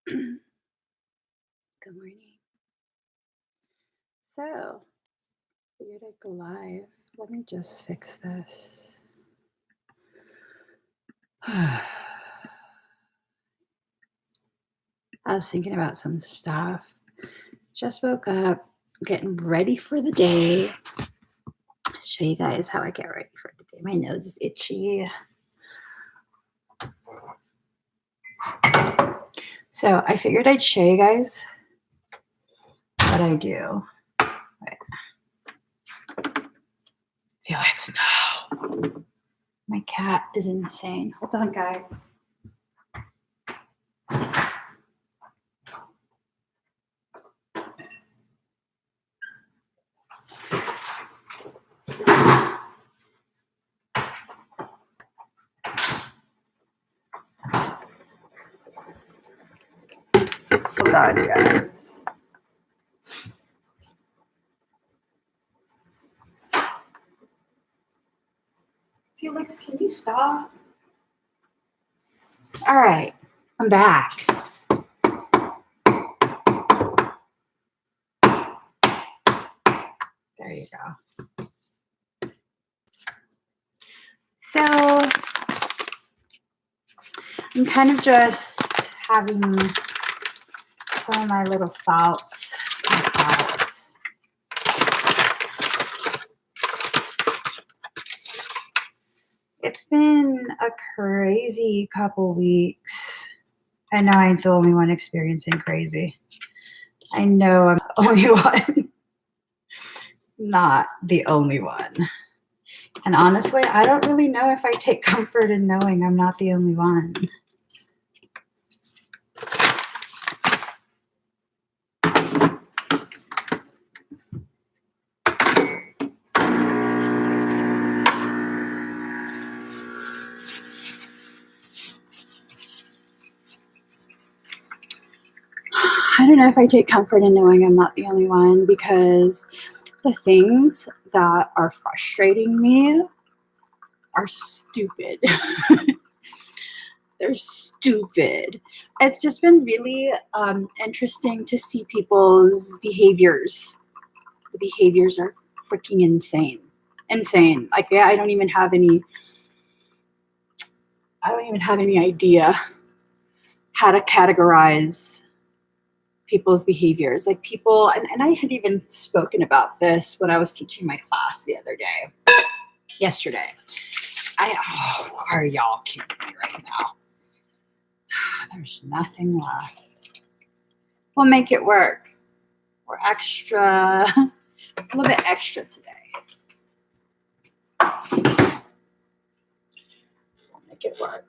Good morning. So, figured I'd go live. Let me just fix this. I was thinking about some stuff. Just woke up, getting ready for the day. I'll show you guys how I get ready for the day. My nose is itchy. So, I figured I'd show you guys what I do. Felix, no. My cat is insane. Hold on, guys. Hold on, guys. Felix, can you stop? All right, I'm back. There you go. So I'm kind of just having some of my little thoughts. It's been a crazy couple weeks. I know I ain't the only one experiencing crazy. I know I'm the only one. Not the only one. And honestly, I don't really know if I take comfort in knowing I'm not the only one. I don't know if I take comfort in knowing I'm not the only one, because the things that are frustrating me are stupid. They're stupid. It's just been really interesting to see people's behaviors. The behaviors are freaking insane. Insane. Like, yeah, I don't even have any idea how to categorize people's behaviors. Like, people, and I had even spoken about this when I was teaching my class yesterday. Are y'all kidding me right now? There's nothing left. We'll make it work. We're extra, a little bit extra today. We'll make it work.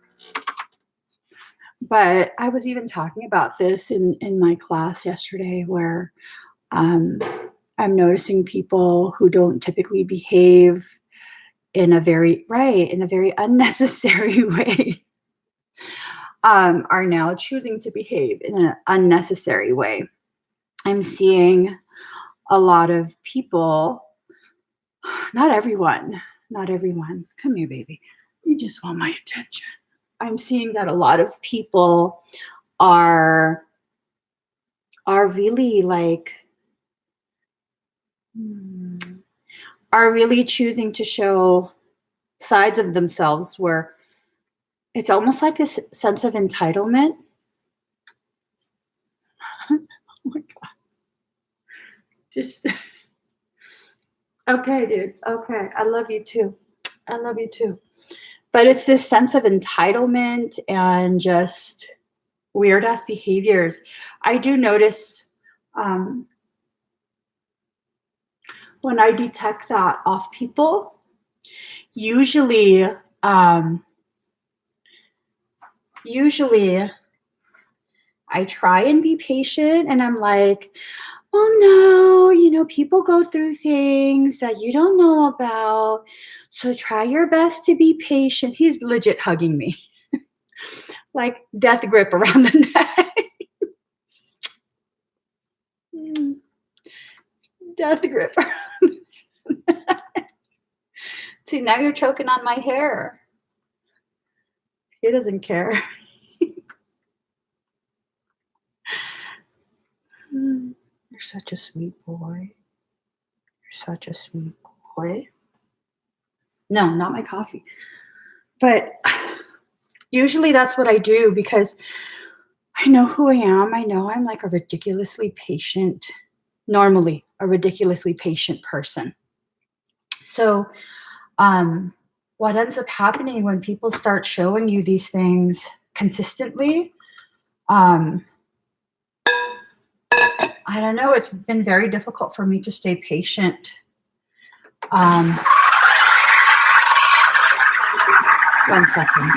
But I was even talking about this in my class yesterday, where I'm noticing people who don't typically behave in a very unnecessary way, are now choosing to behave in an unnecessary way. I'm seeing a lot of people, not everyone. Come here, baby. You just want my attention. I'm seeing that a lot of people are really are really choosing to show sides of themselves where it's almost like this sense of entitlement. Oh my God. Just, okay, dude. Okay. I love you too. But it's this sense of entitlement and just weird ass behaviors. I do notice when I detect that off people, usually I try and be patient, and I'm like, oh no, people go through things that you don't know about. So try your best to be patient. He's legit hugging me. Like death grip around the neck. Death grip around the neck. See, now you're choking on my hair. He doesn't care. You're such a sweet boy. You're such a sweet boy. No, not my coffee. But usually that's what I do because I know who I am. I know I'm like a ridiculously patient, normally a ridiculously patient person. So, um, what ends up happening when people start showing you these things consistently, um, I don't know, it's been very difficult for me to stay patient. Um, 1 second.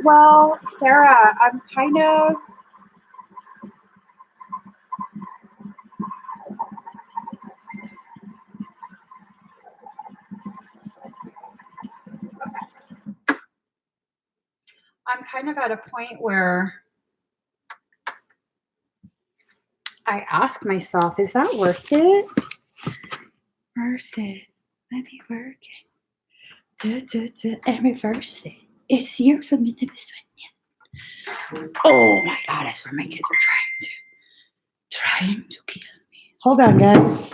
Well, Sarah, I'm kind of at a point where I ask myself, is that worth it? Worth it. Let me work it. And reverse it. It's here for me to be sweating. Oh my god, I swear my kids are trying to kill me. Hold on, guys.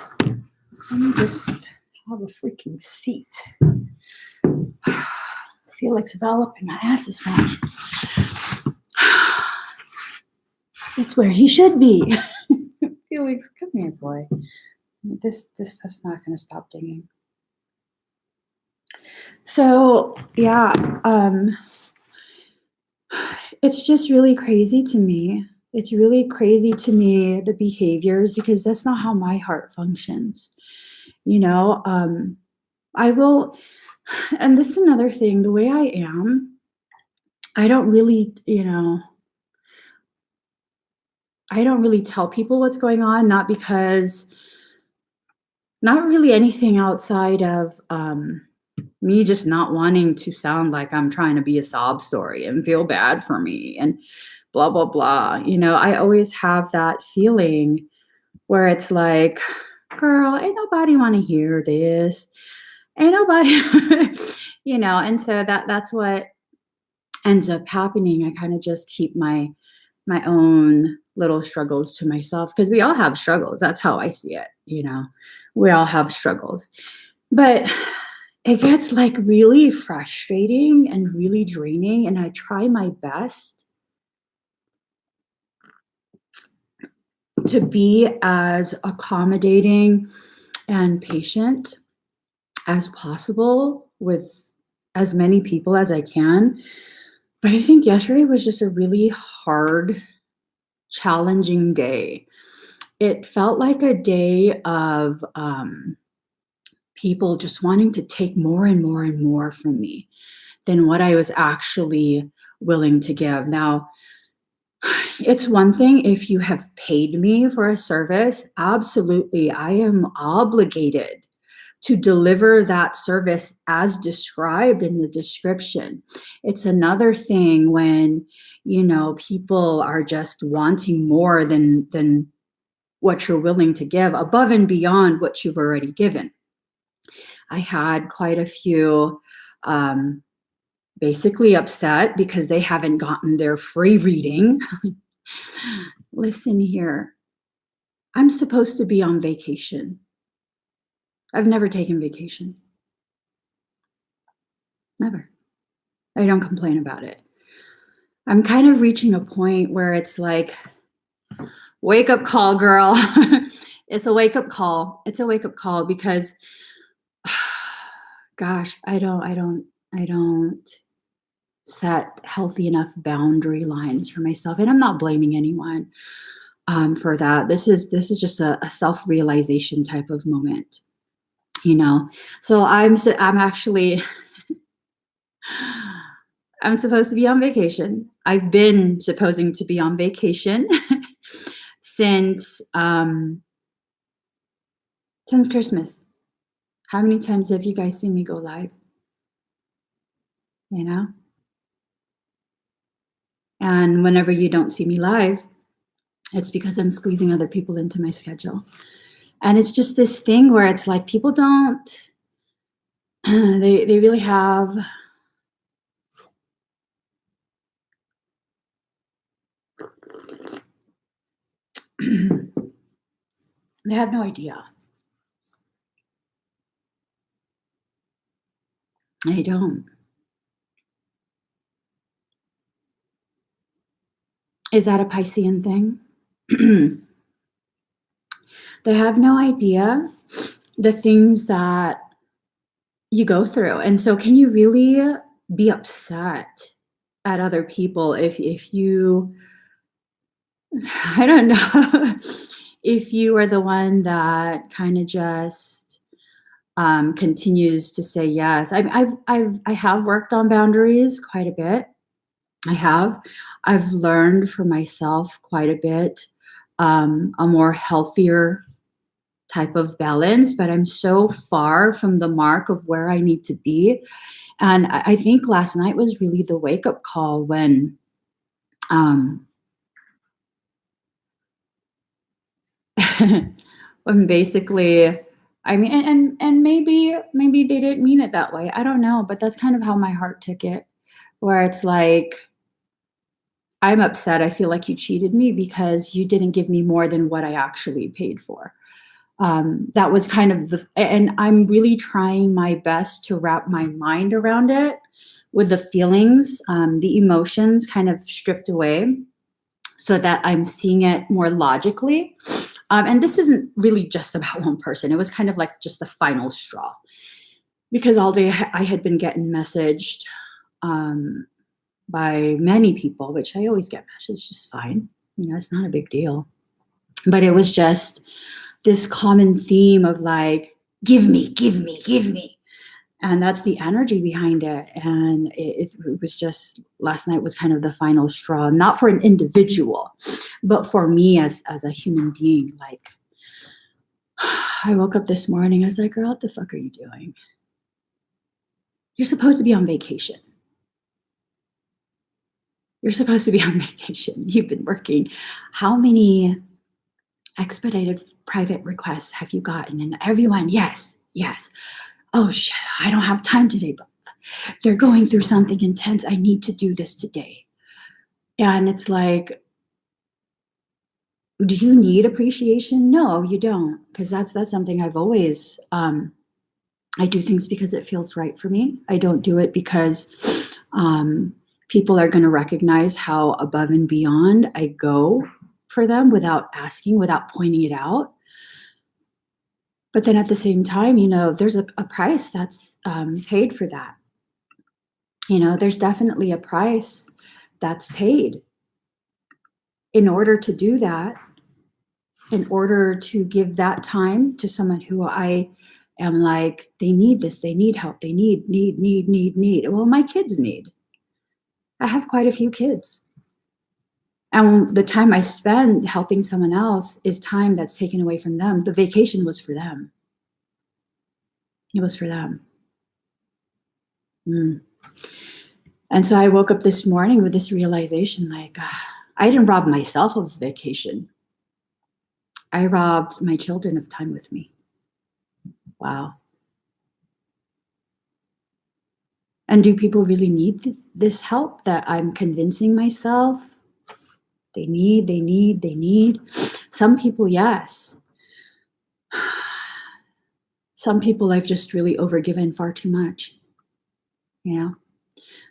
Let me just have a freaking seat. Felix is all up in my ass this morning. That's where he should be. Felix, come here, boy. This stuff's not going to stop dinging. So yeah, it's just really crazy to me. It's really crazy to me, the behaviors, because that's not how my heart functions. You know, I will, and this is another thing, the way I am, I don't really, I don't really tell people what's going on, not really anything outside of me just not wanting to sound like I'm trying to be a sob story and feel bad for me and blah, blah, blah. I always have that feeling where it's like, girl, ain't nobody want to hear this. Ain't nobody, and so that's what ends up happening. I kind of just keep my own little struggles to myself because we all have struggles. That's how I see it. We all have struggles, but it gets like really frustrating and really draining. And I try my best to be as accommodating and patient as possible with as many people as I can. But I think yesterday was just a really hard, challenging day. It felt like a day of people just wanting to take more and more and more from me than what I was actually willing to give. Now, it's one thing if you have paid me for a service. Absolutely, I am obligated to deliver that service as described in the description. It's another thing when, people are just wanting more than what you're willing to give above and beyond what you've already given. I had quite a few basically upset because they haven't gotten their free reading. Listen here, I'm supposed to be on vacation. I've never taken vacation. Never. I don't complain about it. I'm kind of reaching a point where it's like, wake up call, girl. It's a wake up call. It's a wake up call because, gosh, I don't set healthy enough boundary lines for myself, and I'm not blaming anyone for that. This is just a self-realization type of moment, So I'm actually I'm supposed to be on vacation. I've been supposing to be on vacation since Christmas. How many times have you guys seen me go live? And whenever you don't see me live, it's because I'm squeezing other people into my schedule. And it's just this thing where it's like people don't They really have they have no idea. They don't. Is that a Piscean thing? They have no idea the things that you go through. And so can you really be upset at other people if you I don't know if you are the one that kind of just continues to say yes. I have worked on boundaries quite a bit. I have. I've learned for myself quite a bit, a more healthier type of balance, but I'm so far from the mark of where I need to be. And I think last night was really the wake up call um, when basically, I mean, and maybe they didn't mean it that way. I don't know, but that's kind of how my heart took it, where it's like, I'm upset. I feel like you cheated me because you didn't give me more than what I actually paid for. That was kind of and I'm really trying my best to wrap my mind around it with the feelings, the emotions kind of stripped away so that I'm seeing it more logically. And this isn't really just about one person. It was kind of like just the final straw because all day I had been getting messaged um, by many people, which I always get messaged, just fine. You know, it's not a big deal. But it was just this common theme of like, give me, give me, give me. And that's the energy behind it. And it was just, last night was kind of the final straw, not for an individual, but for me as a human being. Like, I woke up this morning, I was like, girl, what the fuck are you doing? You're supposed to be on vacation. You're supposed to be on vacation. You've been working. How many expedited private requests have you gotten? And everyone, yes, yes. Oh shit, I don't have time today, but they're going through something intense. I need to do this today. And it's like, do you need appreciation? No, you don't. Because that's something I've always I do things because it feels right for me. I don't do it because people are going to recognize how above and beyond I go for them without asking, without pointing it out. But then at the same time, you know, there's a price that's paid for that. You know, there's definitely a price that's paid in order to do that, in order to give that time to someone who I am like, they need this, they need help, they need. Well, my kids need. I have quite a few kids. And the time I spend helping someone else is time that's taken away from them. The vacation was for them. It was for them. Mm. And so I woke up this morning with this realization like, I didn't rob myself of vacation. I robbed my children of time with me. Wow. And do people really need this help that I'm convincing myself they need? Some people, yes. Some people I've just really overgiven far too much, you know?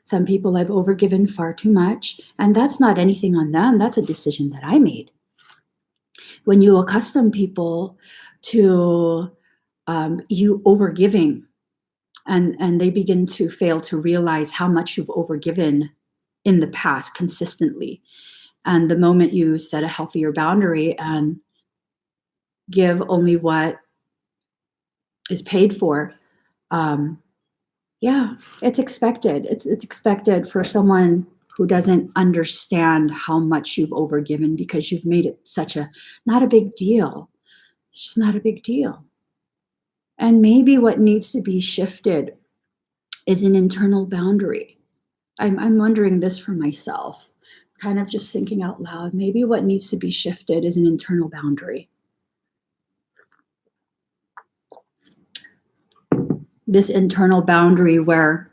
Some people I've overgiven far too much, and that's not anything on them. That's a decision that I made. When you accustom people to you overgiving, and they begin to fail to realize how much you've overgiven in the past consistently. And the moment you set a healthier boundary and give only what is paid for, um, yeah, it's expected. It's expected for someone who doesn't understand how much you've overgiven because you've made it such a not a big deal. It's just not a big deal. And maybe what needs to be shifted is an internal boundary. I'm wondering this for myself, kind of just thinking out loud. Maybe what needs to be shifted is an internal boundary. this internal boundary where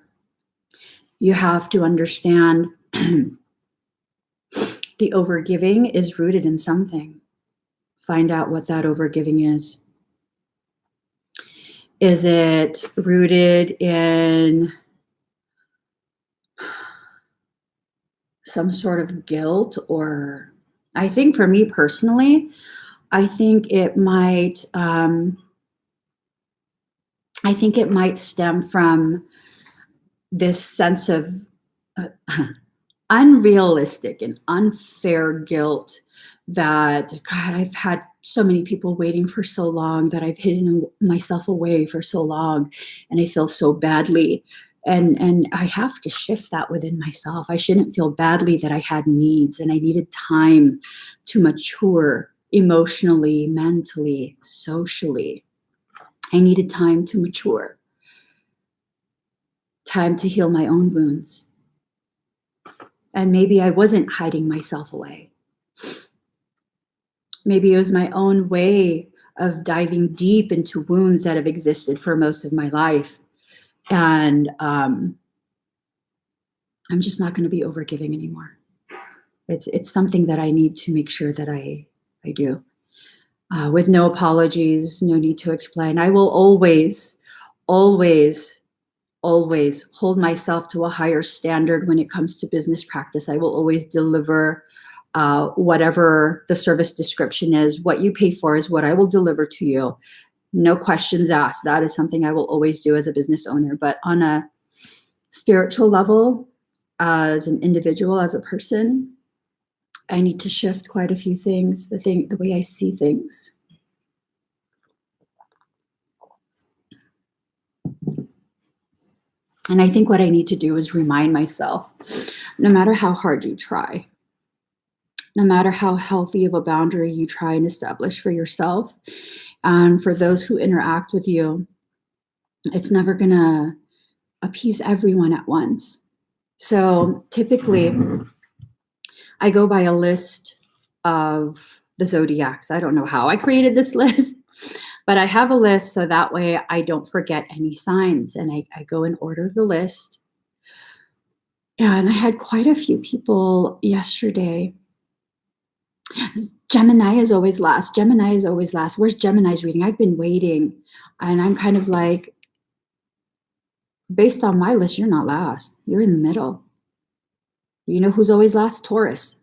you have to understand the overgiving is rooted in something. Find out what that overgiving is. Is it rooted in some sort of guilt? Or I think for me personally, I think it might stem from this sense of uh, unrealistic and unfair guilt that, God, I've had so many people waiting for so long, that I've hidden myself away for so long, and I feel so badly. And I have to shift that within myself. I shouldn't feel badly that I had needs and I needed time to mature emotionally, mentally, socially. I needed time to mature, time to heal my own wounds. And maybe I wasn't hiding myself away. Maybe it was my own way of diving deep into wounds that have existed for most of my life. And I'm just not going to be overgiving anymore. It's something that I need to make sure that I do. With no apologies, no need to explain. I will always, always, always hold myself to a higher standard when it comes to business practice. I will always deliver whatever the service description is. What you pay for is what I will deliver to you. No questions asked. That is something I will always do as a business owner. But on a spiritual level, as an individual, as a person, I need to shift quite a few things, the way I see things. And I think what I need to do is remind myself, no matter how hard you try, no matter how healthy of a boundary you try and establish for yourself and for those who interact with you, it's never going to appease everyone at once. So typically, I go by a list of the zodiacs. I don't know how I created this list, but I have a list so that way I don't forget any signs. And I go in order of the list. And I had quite a few people yesterday. Gemini is always last. Gemini is always last. Where's Gemini's reading? I've been waiting. And I'm kind of like, based on my list, you're not last. You're in the middle. You know who's always last? Taurus.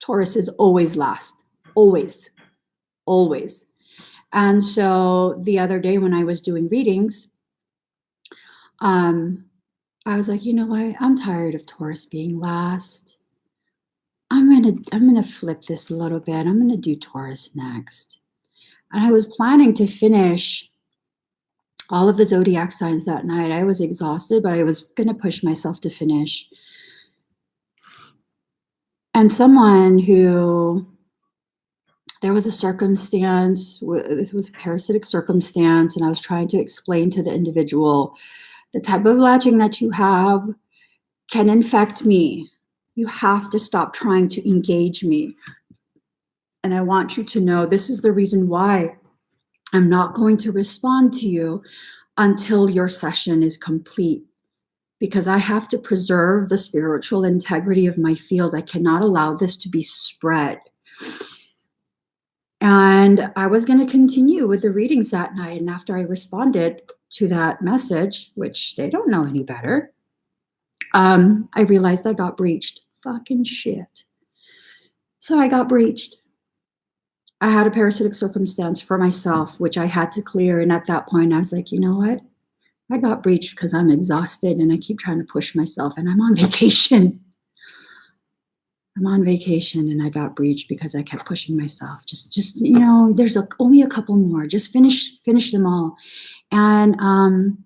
Taurus is always last. Always. Always. And so the other day when I was doing readings, I was like, you know what? I'm tired of Taurus being last. I'm gonna flip this a little bit. I'm gonna do Taurus next. And I was planning to finish all of the zodiac signs that night. I was exhausted, but I was gonna push myself to finish. And someone who, there was a circumstance, this was a parasitic circumstance, and I was trying to explain to the individual, the type of latching that you have can infect me. You have to stop trying to engage me. And I want you to know this is the reason why I'm not going to respond to you until your session is complete, because I have to preserve the spiritual integrity of my field. I cannot allow this to be spread. And I was going to continue with the readings that night. And after I responded to that message, which they don't know any better, I realized I got breached. Fucking shit. So I got breached. I had a parasitic circumstance for myself, which I had to clear. And at that point, I was like, you know what? I got breached because I'm exhausted and I keep trying to push myself, and I'm on vacation. I'm on vacation and I got breached because I kept pushing myself. Just there's only a couple more. Just finish them all. And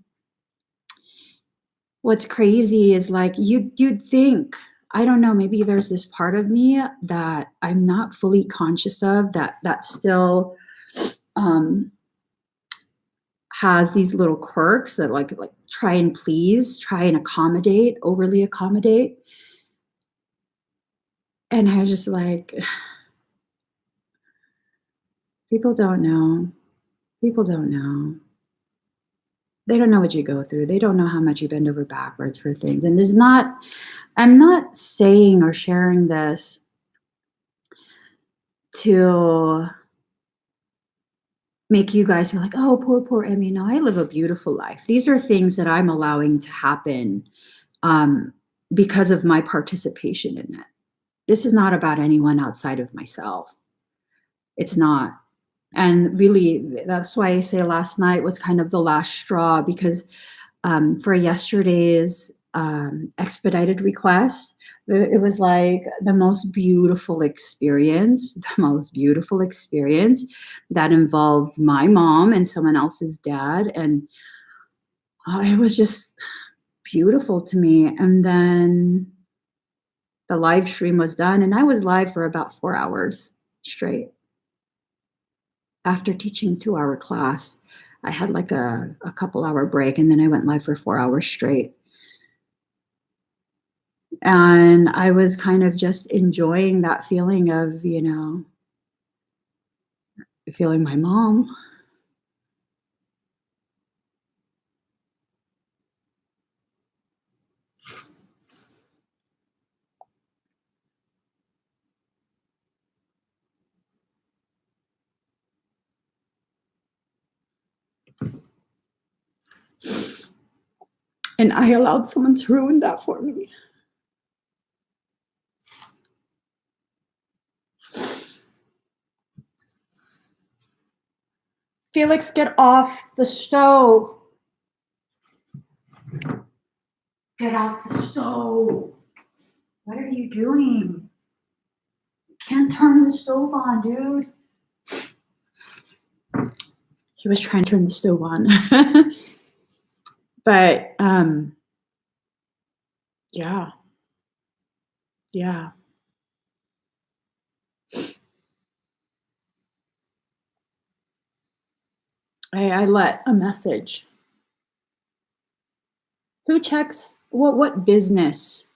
what's crazy is like you'd think, I don't know, maybe there's this part of me that I'm not fully conscious of that still has these little quirks that like try and please, try and accommodate, overly accommodate. And I was just like, people don't know. People don't know. They don't know what you go through. They don't know how much you bend over backwards for things. And there's not I'm not saying or sharing this to make you guys feel like, "Oh, poor Emmy." No, I live a beautiful life. These are things that I'm allowing to happen, um, because of my participation in it. This is not about anyone outside of myself. It's not. And really, that's why I say last night was kind of the last straw because for yesterday's expedited request, it was like the most beautiful experience, the most beautiful experience that involved my mom and someone else's dad. And it was just beautiful to me. And then the live stream was done, and I was live for about 4 hours straight. After teaching 2-hour class, I had like a couple hour break, and then I went live for 4 hours straight. And I was kind of just enjoying that feeling of, feeling my mom. And I allowed someone to ruin that for me. Felix, get off the stove. Get off the stove. What are you doing? You can't turn the stove on, dude. He was trying to turn the stove on. But yeah. Yeah. I let a message. Who checks what business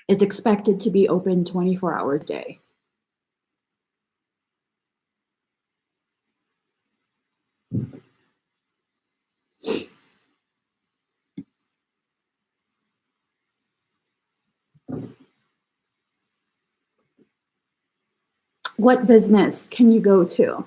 is expected to be open 24 hours a day? What business can you go to?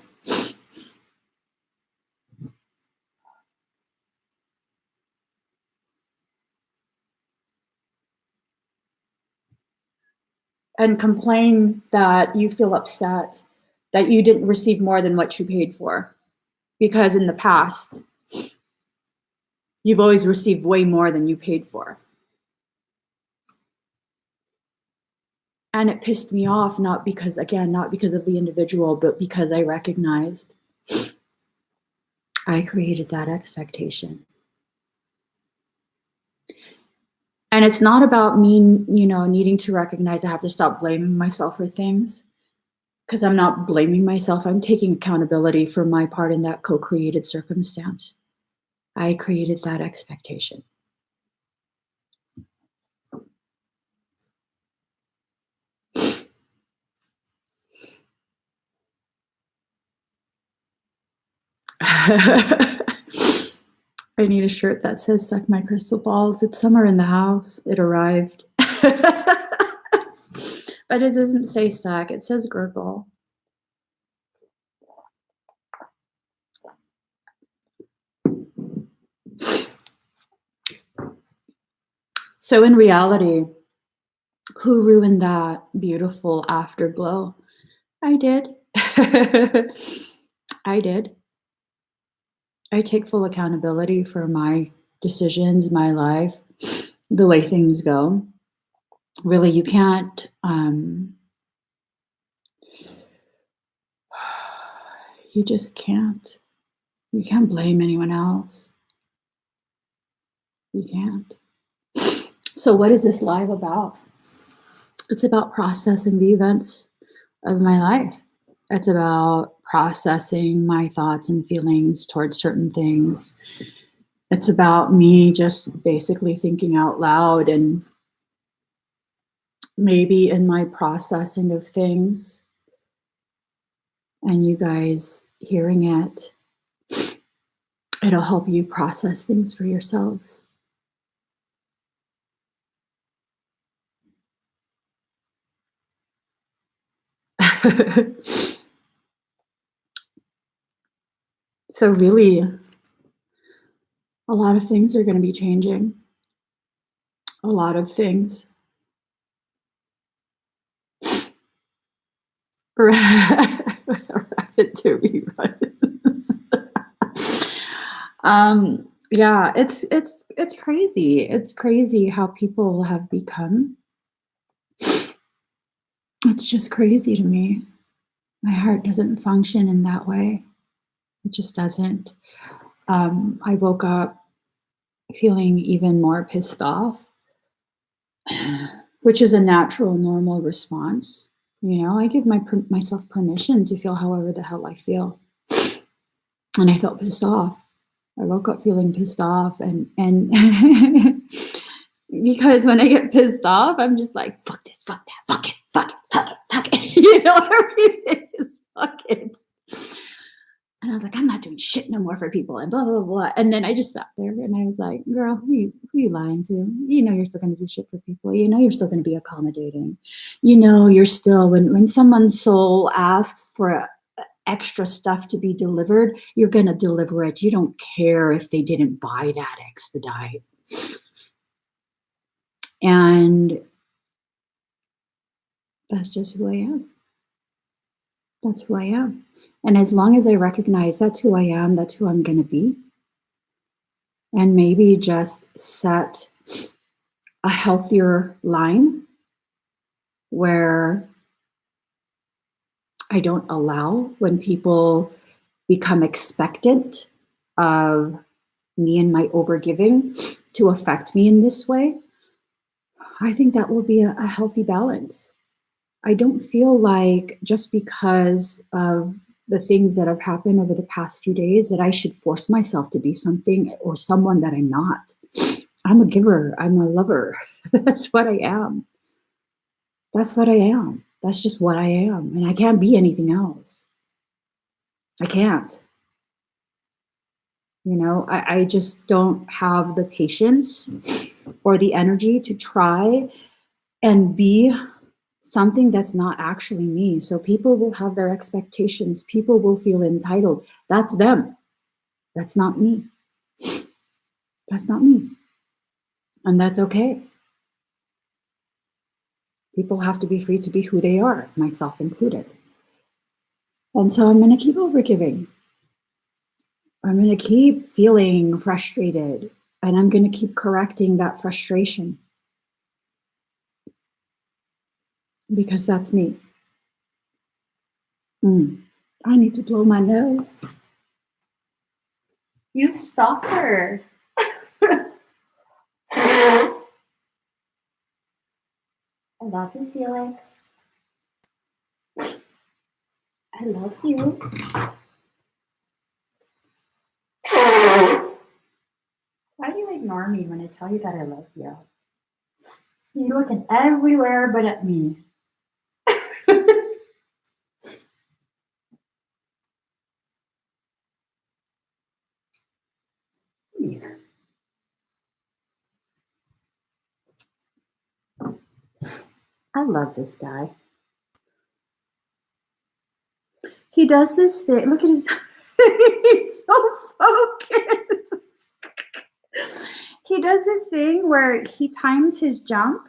And complain that you feel upset that you didn't receive more than what you paid for? Because in the past, you've always received way more than you paid for. And it pissed me off, not because of the individual, but because I recognized I created that expectation. And it's not about me, needing to recognize I have to stop blaming myself for things, because I'm not blaming myself. I'm taking accountability for my part in that co-created circumstance. I created that expectation. I need a shirt that says "Suck my crystal balls." It's somewhere in the house. It arrived. But it doesn't say suck. It says gurgle. So in reality, who ruined that beautiful afterglow? I did. I did. I take full accountability for my decisions, my life, the way things go. Really, you can't, you just can't. You can't blame anyone else. You can't. So, what is this live about? It's about processing the events of my life. It's about processing my thoughts and feelings towards certain things. It's about me just basically thinking out loud, and maybe in my processing of things and you guys hearing it, It'll help you process things for yourselves. So really, a lot of things are going to be changing. A lot of things. Rapid to reruns. Yeah, it's crazy. It's crazy how people have become. It's just crazy to me. My heart doesn't function in that way. It just doesn't. I woke up feeling even more pissed off, which is a natural, normal response. You know, I give myself permission to feel however the hell I feel, and I felt pissed off. I woke up feeling pissed off, and because when I get pissed off, I'm just like, fuck this, fuck that, fuck it, fuck it, fuck it, fuck it. You know, everything is fuck it. And I was like, I'm not doing shit no more for people and blah, blah, blah. And then I just sat there and I was like, girl, who you lying to? You know, you're still going to do shit for people. You know, you're still going to be accommodating. You know, you're still, when someone's soul asks for extra stuff to be delivered, you're going to deliver it. You don't care if they didn't buy that expedite. And that's just who I am. That's who I am. And as long as I recognize that's who I am, that's who I'm going to be, and maybe just set a healthier line where I don't allow when people become expectant of me and my overgiving to affect me in this way, I think that will be a healthy balance. I don't feel like just because of the things that have happened over the past few days that I should force myself to be something or someone that I'm not. I'm a giver, I'm a lover. That's what I am. That's what I am. That's just what I am. And I can't be anything else. I can't. You know, I just don't have the patience or the energy to try and be something that's not actually me. So people will have their expectations. People will feel entitled. That's them. That's not me. That's not me. And that's okay. People have to be free to be who they are, myself included. And so I'm going to keep overgiving. I'm going to keep feeling frustrated, and I'm going to keep correcting that frustration because that's me. I need to blow my nose. You stalker. I love you, Felix. I love you. Why do you ignore me when I tell you that I love you? You're looking everywhere but at me. I love this guy. He does this thing. Look at his. He's so focused. He does this thing where he times his jump.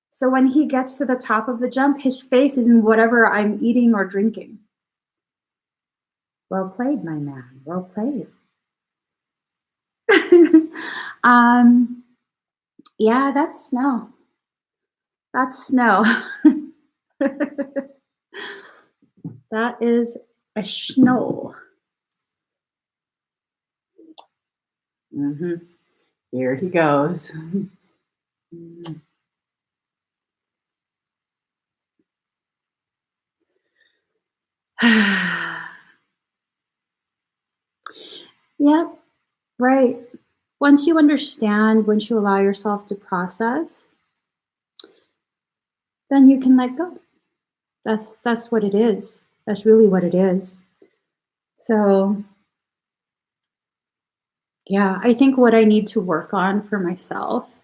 So when he gets to the top of the jump, his face is in whatever I'm eating or drinking. Well played, my man. Well played. Yeah, that's snow. That's snow. That is a snow. Here he goes. Yep, right. Once you understand, once you allow yourself to process, then you can let go. That's what it is. That's really what it is. So Yeah, I think what I need to work on for myself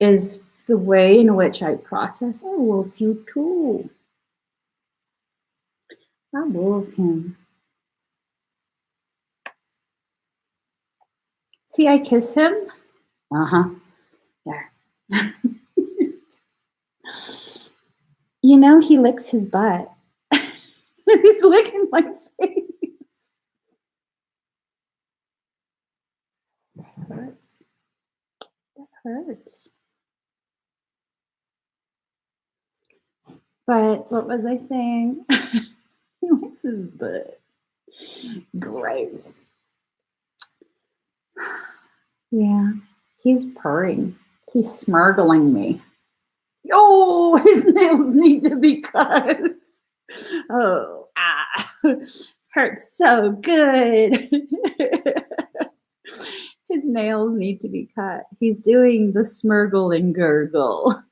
is the way in which I process. I love you too. I love him. See, I kiss him. Uh huh. There. You know, he licks his butt. He's licking my face. That hurts. That hurts. But what was I saying? He licks his butt. Gross. Yeah. He's purring. He's smirgling me. Oh, his nails need to be cut. Oh, hurts so good. His nails need to be cut. He's doing the smurgle and gurgle.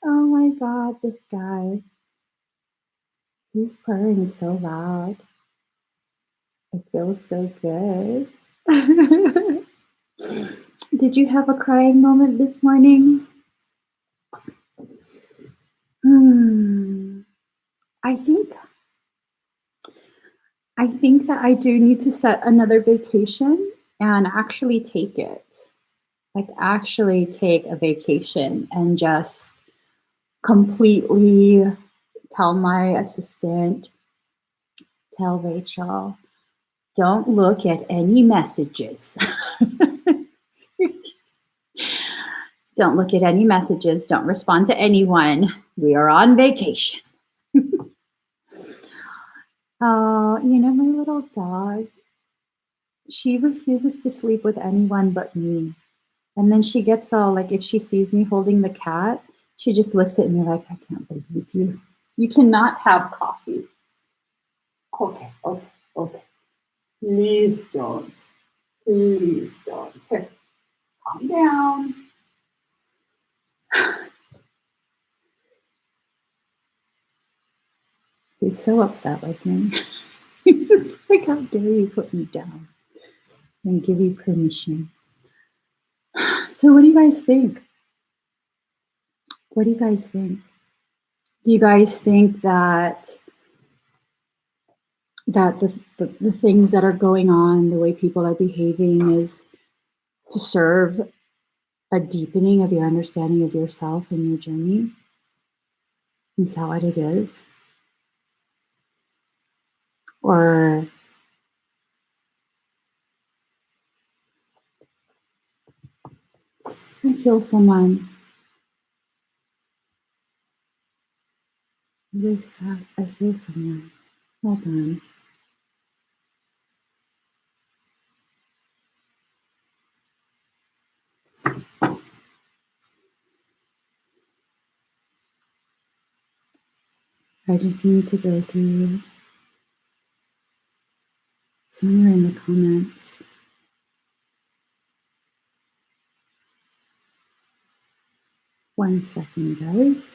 Oh my God, this guy. He's purring so loud. It feels so good. Did you have a crying moment this morning? Hmm. I think I think that I do need to set another vacation and actually take it. Like actually take a vacation and just completely tell my assistant, tell Rachel, don't look at any messages. Don't look at any messages. Don't respond to anyone. We are on vacation. Oh, you know, my little dog, she refuses to sleep with anyone but me. And then she gets all like, if she sees me holding the cat, she just looks at me like, I can't believe you. You cannot have coffee. Okay, okay, okay. Please don't. Please don't. Here, calm down. He's so upset with me. He's like, how dare you put me down and give you permission. So what do you guys think? What do you guys think? Do you guys think that the things that are going on, the way people are behaving is to serve a deepening of your understanding of yourself and your journey? Is that what it is? Or I feel someone. What is that? I feel someone. Hold on. I just need to go through somewhere in the comments. One second, guys.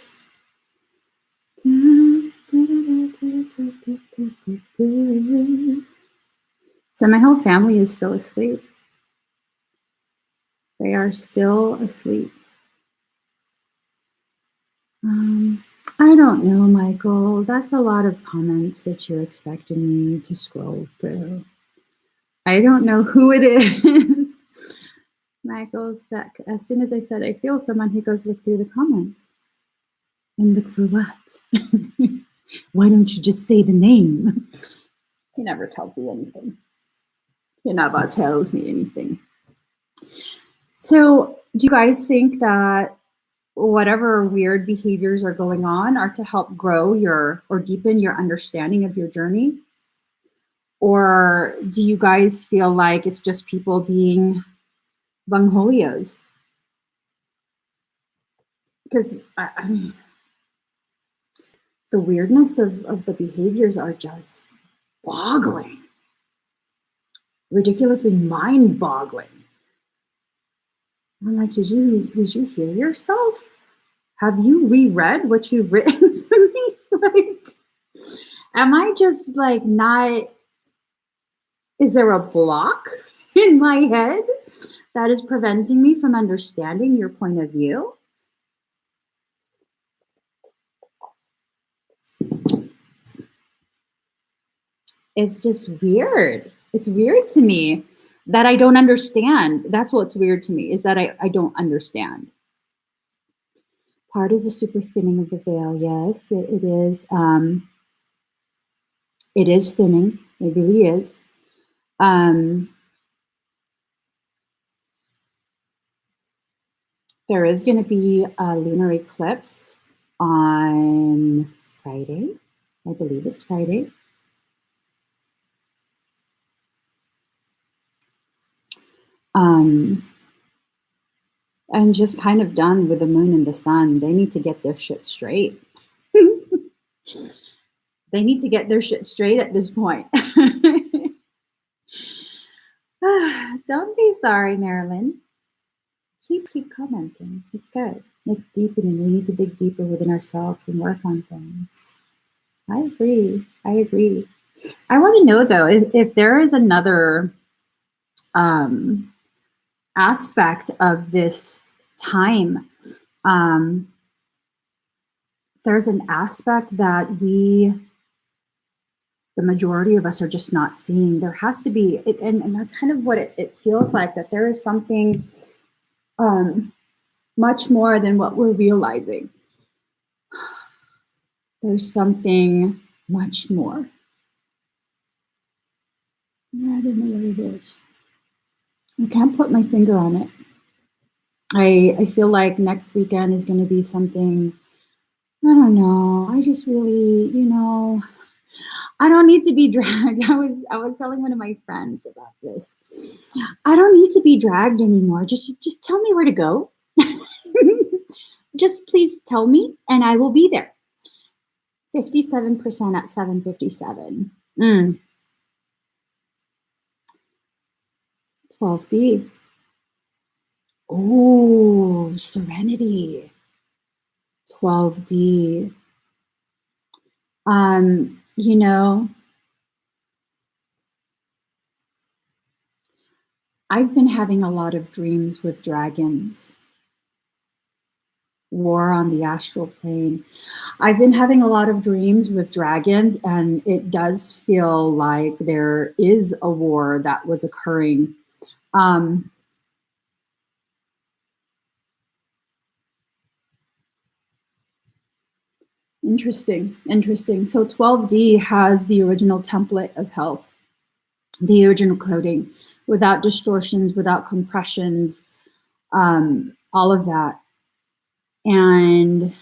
So my whole family is still asleep. They are still asleep. I don't know, Michael. That's a lot of comments that you're expecting me to scroll through. I don't know who it is. Michael's stuck. As soon as I said I feel someone, he goes look through the comments. And look for what? Why don't you just say the name? He never tells me anything. He never tells me anything. So, do you guys think that whatever weird behaviors are going on are to help grow your or deepen your understanding of your journey? Or do you guys feel like it's just people being bungholios? Because I mean, the weirdness of the behaviors are just boggling, ridiculously mind-boggling. I'm like, did you hear yourself? Have you reread what you've written to me? Like, Am I just like not, is there a block in my head that is preventing me from understanding your point of view? It's just weird. It's weird to me that I don't understand. That's what's weird to me, is that I don't understand. Part is a super thinning of the veil. Yes, it is. It is thinning. It really is. There is going to be a lunar eclipse on Friday. I believe it's Friday. I'm just kind of done with the moon and the sun. They need to get their shit straight. They need to get their shit straight at this point. Don't be sorry, Marilyn. Keep commenting. It's good. It's deepening. We need to dig deeper within ourselves and work on things. I agree. I want to know though, if there is another aspect of this time. There's an aspect that the majority of us are just not seeing. There has to be, and that's kind of what it feels like, that there is something much more than what we're realizing. There's something much more. I don't know what it is. I can't put my finger on it. I feel like next weekend is going to be something, I don't know. I just really, I don't need to be dragged. I was telling one of my friends about this. I don't need to be dragged anymore. Just tell me where to go. Just please tell me and I will be there. 57% at 7:57. 12D. Oh, serenity. 12D. I've been having a lot of dreams with dragons. War on the astral plane. I've been having a lot of dreams with dragons, and it does feel like there is a war that was occurring. Interesting. So 12D has the original template of health, the original coding, without distortions, without compressions, all of that. And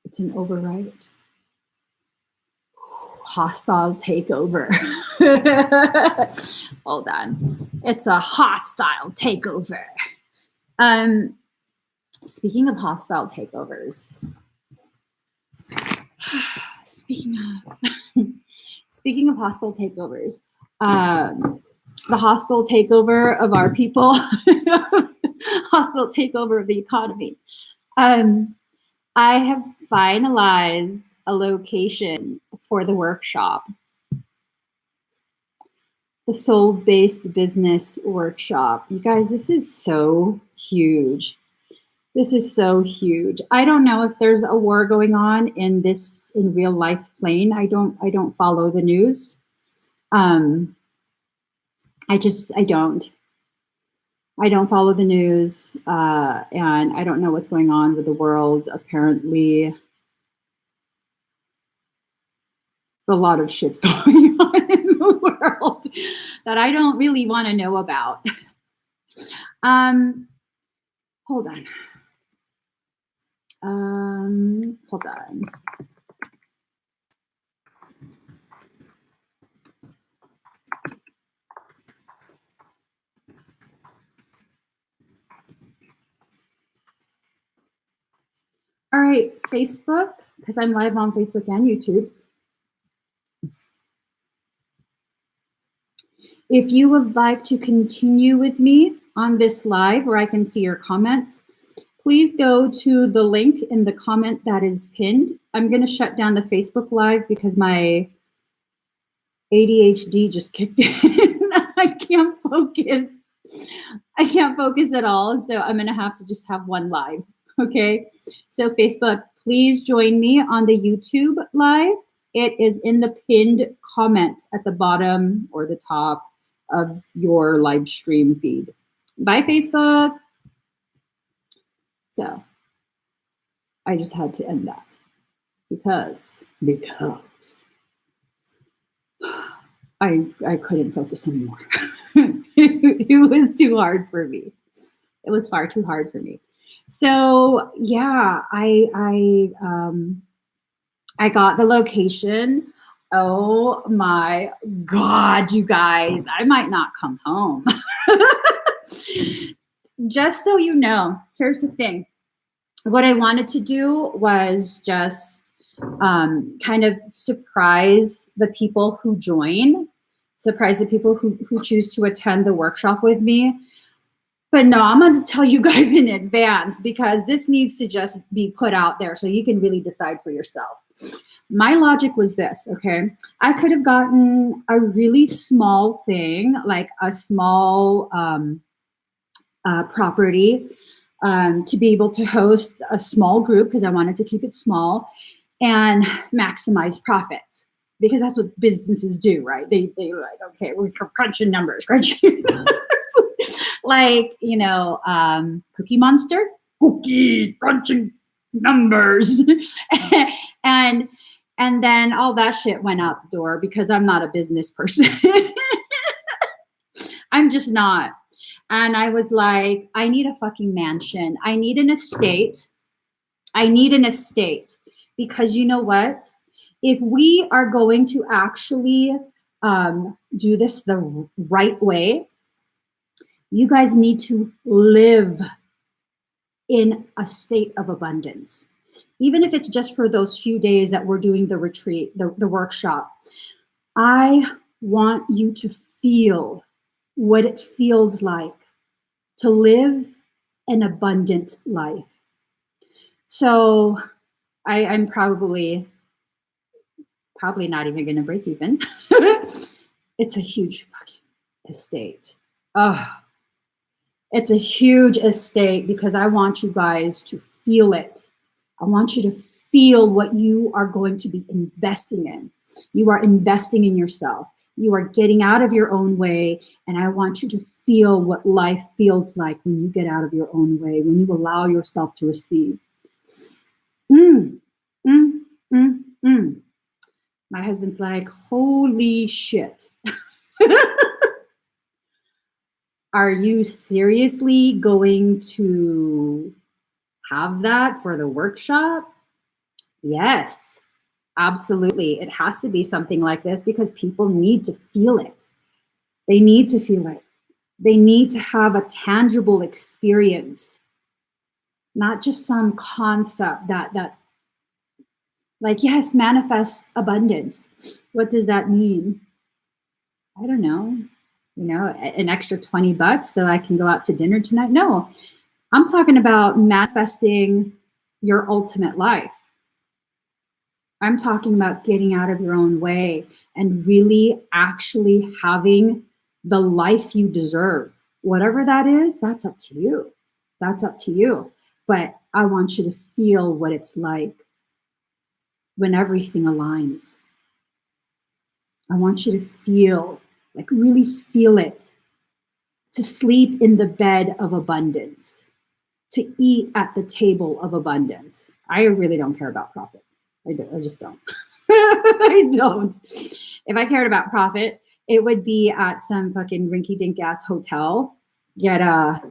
it's an override. Hostile takeover. Hold on. It's a hostile takeover. Speaking of hostile takeovers, speaking of hostile takeovers, the hostile takeover of our people, hostile takeover of the economy. I have finalized a location for the workshop, the soul-based business workshop. You guys, this is so huge. This is so huge. I don't know if there's a war going on in real life plane. I don't follow the news. I don't follow the news, and I don't know what's going on with the world. Apparently, a lot of shit's going on in the world that I don't really want to know about. Hold on. Hold on. All right, Facebook, because I'm live on Facebook and YouTube. If you would like to continue with me on this live where I can see your comments, please go to the link in the comment that is pinned. I'm going to shut down the Facebook Live because my ADHD just kicked in. I can't focus. I can't focus at all. So I'm going to have to just have one live. Okay. So Facebook, please join me on the YouTube live. It is in the pinned comment at the bottom or the top of your live stream feed. Bye, Facebook. So I just had to end that because I couldn't focus anymore. It was too hard for me. It was far too hard for me. So yeah, I got the location. Oh my God, you guys, I might not come home. Just so you know, here's the thing. What I wanted to do was just kind of surprise the people who join, surprise the people who choose to attend the workshop with me. But no, I'm going to tell you guys in advance because this needs to just be put out there so you can really decide for yourself. My logic was this, okay? I could have gotten a really small thing, like a small property to be able to host a small group because I wanted to keep it small and maximize profits because that's what businesses do, right? They like, okay, we're crunching numbers. Like, you know, Cookie Monster, cookie crunching numbers. and then all that shit went out the door because I'm not a business person. I'm just not. And I was like, I need a fucking mansion. I need an estate. I need an estate because you know what? If we are going to actually do this the right way, you guys need to live in a state of abundance. Even if it's just for those few days that we're doing the retreat, the workshop, I want you to feel what it feels like to live an abundant life. So I'm probably not even going to break even. It's a huge fucking estate. Oh, it's a huge estate because I want you guys to feel it. I want you to feel what you are going to be investing in. You are investing in yourself. You are getting out of your own way. And I want you to feel what life feels like when you get out of your own way, when you allow yourself to receive. My husband's like, holy shit. Are you seriously going to have that for the workshop? Yes, absolutely. It has to be something like this because people need to feel it. They need to feel it. They need to have a tangible experience, not just some concept that like, yes, manifest abundance. What does that mean? I don't know. You know, an extra $20 so I can go out to dinner tonight? No, I'm talking about manifesting your ultimate life. I'm talking about getting out of your own way and really actually having the life you deserve. Whatever that is, that's up to you. That's up to you. But I want you to feel what it's like when everything aligns. I want you to feel, like really feel it, to sleep in the bed of abundance, to eat at the table of abundance. I really don't care about profit. I just don't. I don't. If I cared about profit, it would be at some fucking rinky-dink ass hotel, get a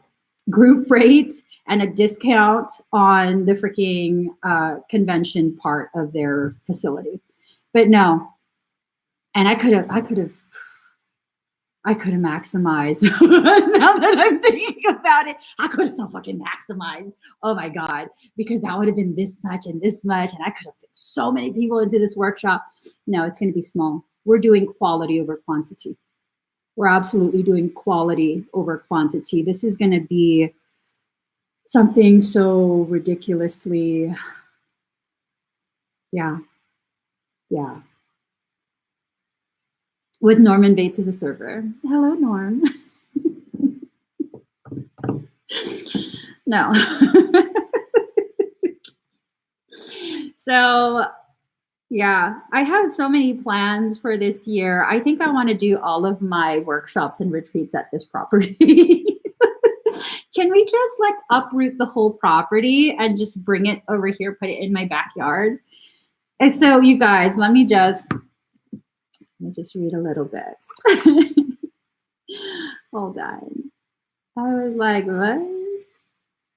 group rate and a discount on the freaking convention part of their facility. But no. And I could have maximized. Now that I'm thinking about it, I could have so fucking maximized. Oh my God, because that would have been this much and this much. And I could have fit so many people into this workshop. No, it's going to be small. We're doing quality over quantity. We're absolutely doing quality over quantity. This is going to be something so ridiculously, yeah, yeah. With Norman Bates as a server. Hello, Norm. No. So, yeah, I have so many plans for this year. I think I want to do all of my workshops and retreats at this property. Can we just like uproot the whole property and just bring it over here, put it in my backyard? And so, you guys, let me just read a little bit. Hold on. I was like, what?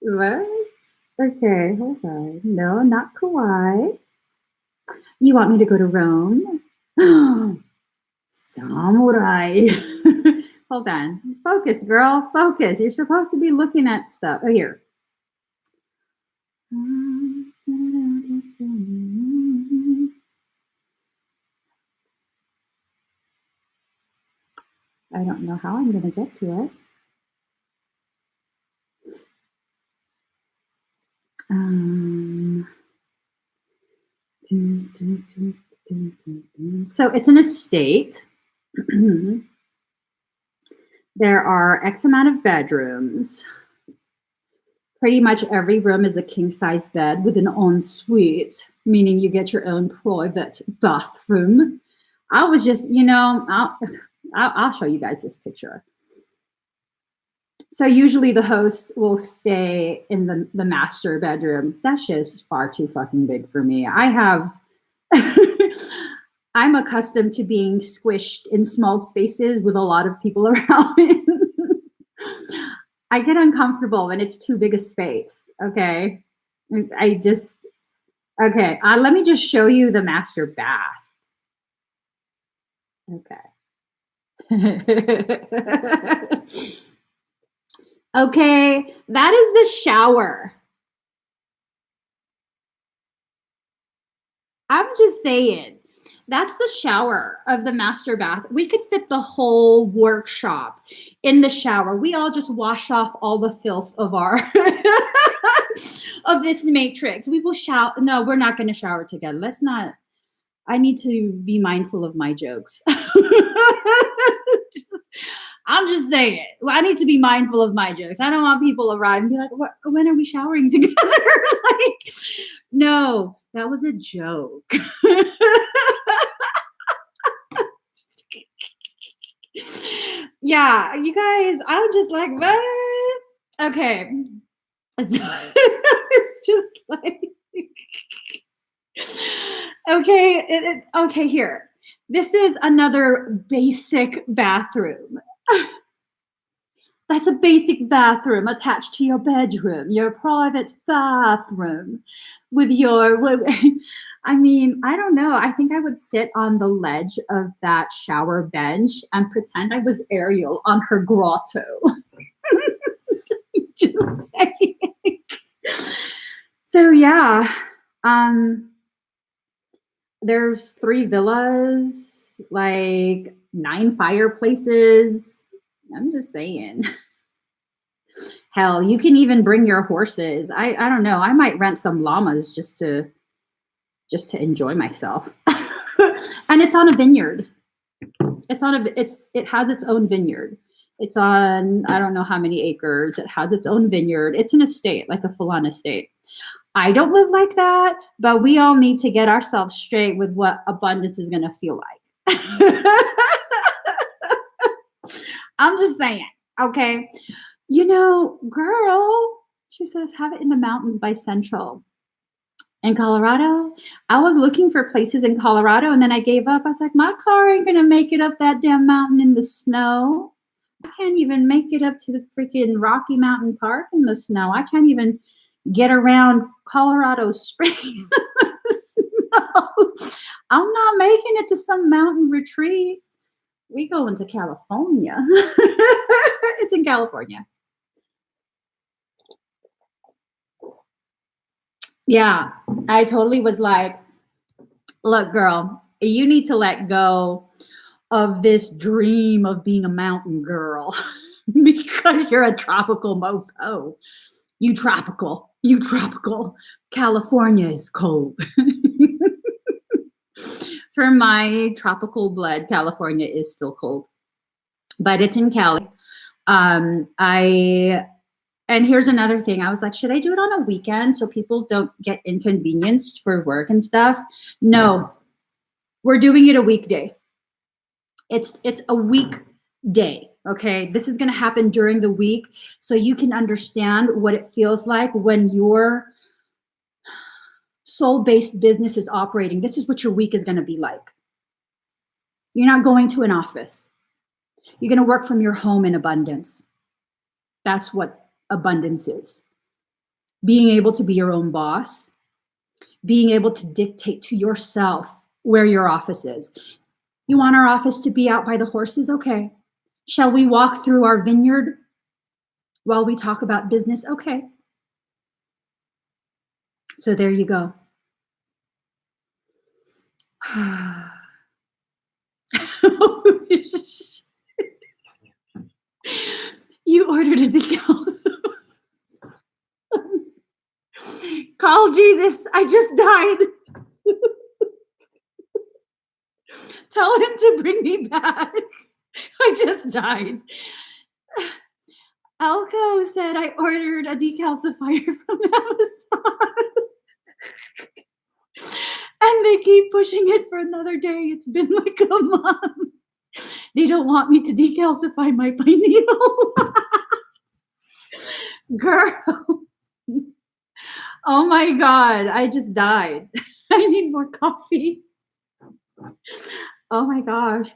What? Okay, hold on. No, not Kauai. You want me to go to Rome? Samurai. Hold on. Focus, girl. Focus. You're supposed to be looking at stuff. Oh, here. I don't know how I'm going to get to it. So it's an estate. There are X amount of bedrooms. Pretty much every room is a king-size bed with an ensuite, meaning you get your own private bathroom. I was just, I'll show you guys this picture. So usually the host will stay in the master bedroom. That shit is far too fucking big for me. I'm accustomed to being squished in small spaces with a lot of people around. I get uncomfortable when it's too big a space. Okay. Okay. Let me just show you the master bath. Okay. Okay. That is the shower. I'm just saying. That's the shower of the master bath. We could fit the whole workshop in the shower. We all just wash off all the filth of our of this matrix. We will shower. No, we're not going to shower together. Let's not. I need to be mindful of my jokes. I'm just saying. I need to be mindful of my jokes. I don't want people arrive and be like, when are we showering together? Like, no, that was a joke. Yeah, you guys, I'm just like, what? Okay. It's just like, okay, okay, here. This is another basic bathroom. That's a basic bathroom attached to your bedroom, your private bathroom with your, I mean, I don't know. I think I would sit on the ledge of that shower bench and pretend I was Ariel on her grotto. Just saying. So yeah, there's 3 villas, like 9 fireplaces. I'm just saying. Hell, you can even bring your horses. I don't know. I might rent some llamas just to enjoy myself. And it's on a vineyard. It has its own vineyard. It's on I don't know how many acres. It has its own vineyard. It's an estate, like a full-on estate. I don't live like that, but we all need to get ourselves straight with what abundance is going to feel like. I'm just saying, okay? Girl, she says, have it in the mountains by Central. In Colorado, I was looking for places in Colorado and then I gave up. I was like, my car ain't going to make it up that damn mountain in the snow. I can't even make it up to the freaking Rocky Mountain Park in the snow. I can't even get around Colorado Springs. I'm not making it to some mountain retreat. We going to California. It's in California. Yeah, I totally was like, look, girl, you need to let go of this dream of being a mountain girl because you're a tropical mofo. You tropical. You tropical. California is cold. For my tropical blood, California is still cold, but it's in Cali. I and here's another thing. I was like, should I do it on a weekend so people don't get inconvenienced for work and stuff? No, we're doing it a weekday. It's a weekday. Okay, this is going to happen during the week, so you can understand what it feels like when your soul-based business is operating. This is what your week is going to be like. You're not going to an office. You're going to work from your home in abundance. That's what abundance is. Being able to be your own boss, being able to dictate to yourself where your office is. You want our office to be out by the horses? Okay. Shall we walk through our vineyard while we talk about business? Okay. So there you go. You ordered a decal. Call Jesus. I just died. Tell him to bring me back. I just died. Elko said I ordered a decalcifier from Amazon. And they keep pushing it for another day. It's been like a month. They don't want me to decalcify my pineal. Girl. Oh my God. I just died. I need more coffee. Oh my gosh.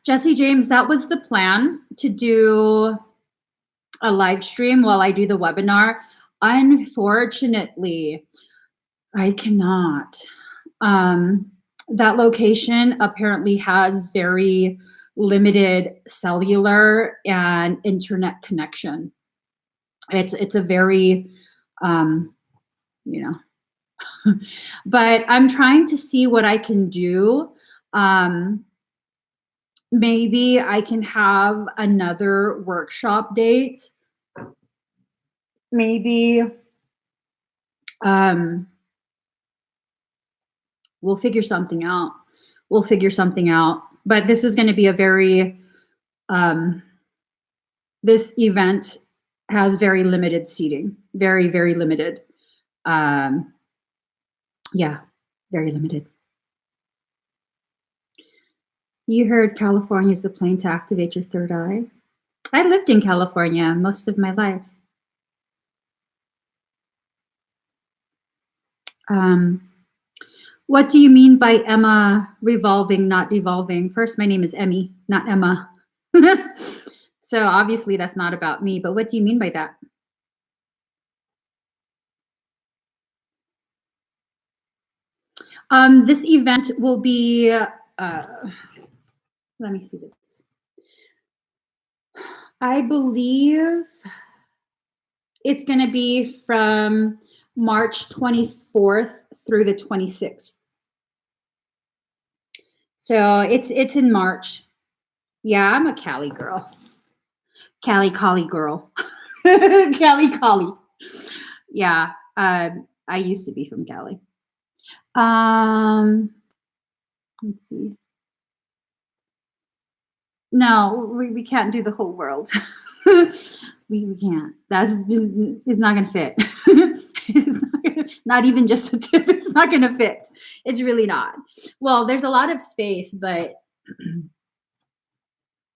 Jesse James, that was the plan, to do a live stream while I do the webinar. Unfortunately, I cannot. That location apparently has very limited cellular and internet connection. It's a very, you know, but I'm trying to see what I can do. Maybe I can have another workshop date. Maybe we'll figure something out. We'll figure something out. But this is going to be a very, this event has very limited seating. Very, very limited. Yeah, very limited. You heard California is the plane to activate your third eye. I lived in California most of my life. What do you mean by Emma revolving, not devolving? First, my name is Emmie, not Emma. So obviously that's not about me, but what do you mean by that? This event will be, let me see this. I believe it's going to be from March 24th through the 26th. So it's in March. Yeah, I'm a Cali girl. Cali girl. Cali. Yeah, I used to be from Cali. Let's see. No, we can't do the whole world. we can't. That's just, it's not gonna fit. Not even just a tip. It's not gonna fit. It's really not. Well, there's a lot of space, but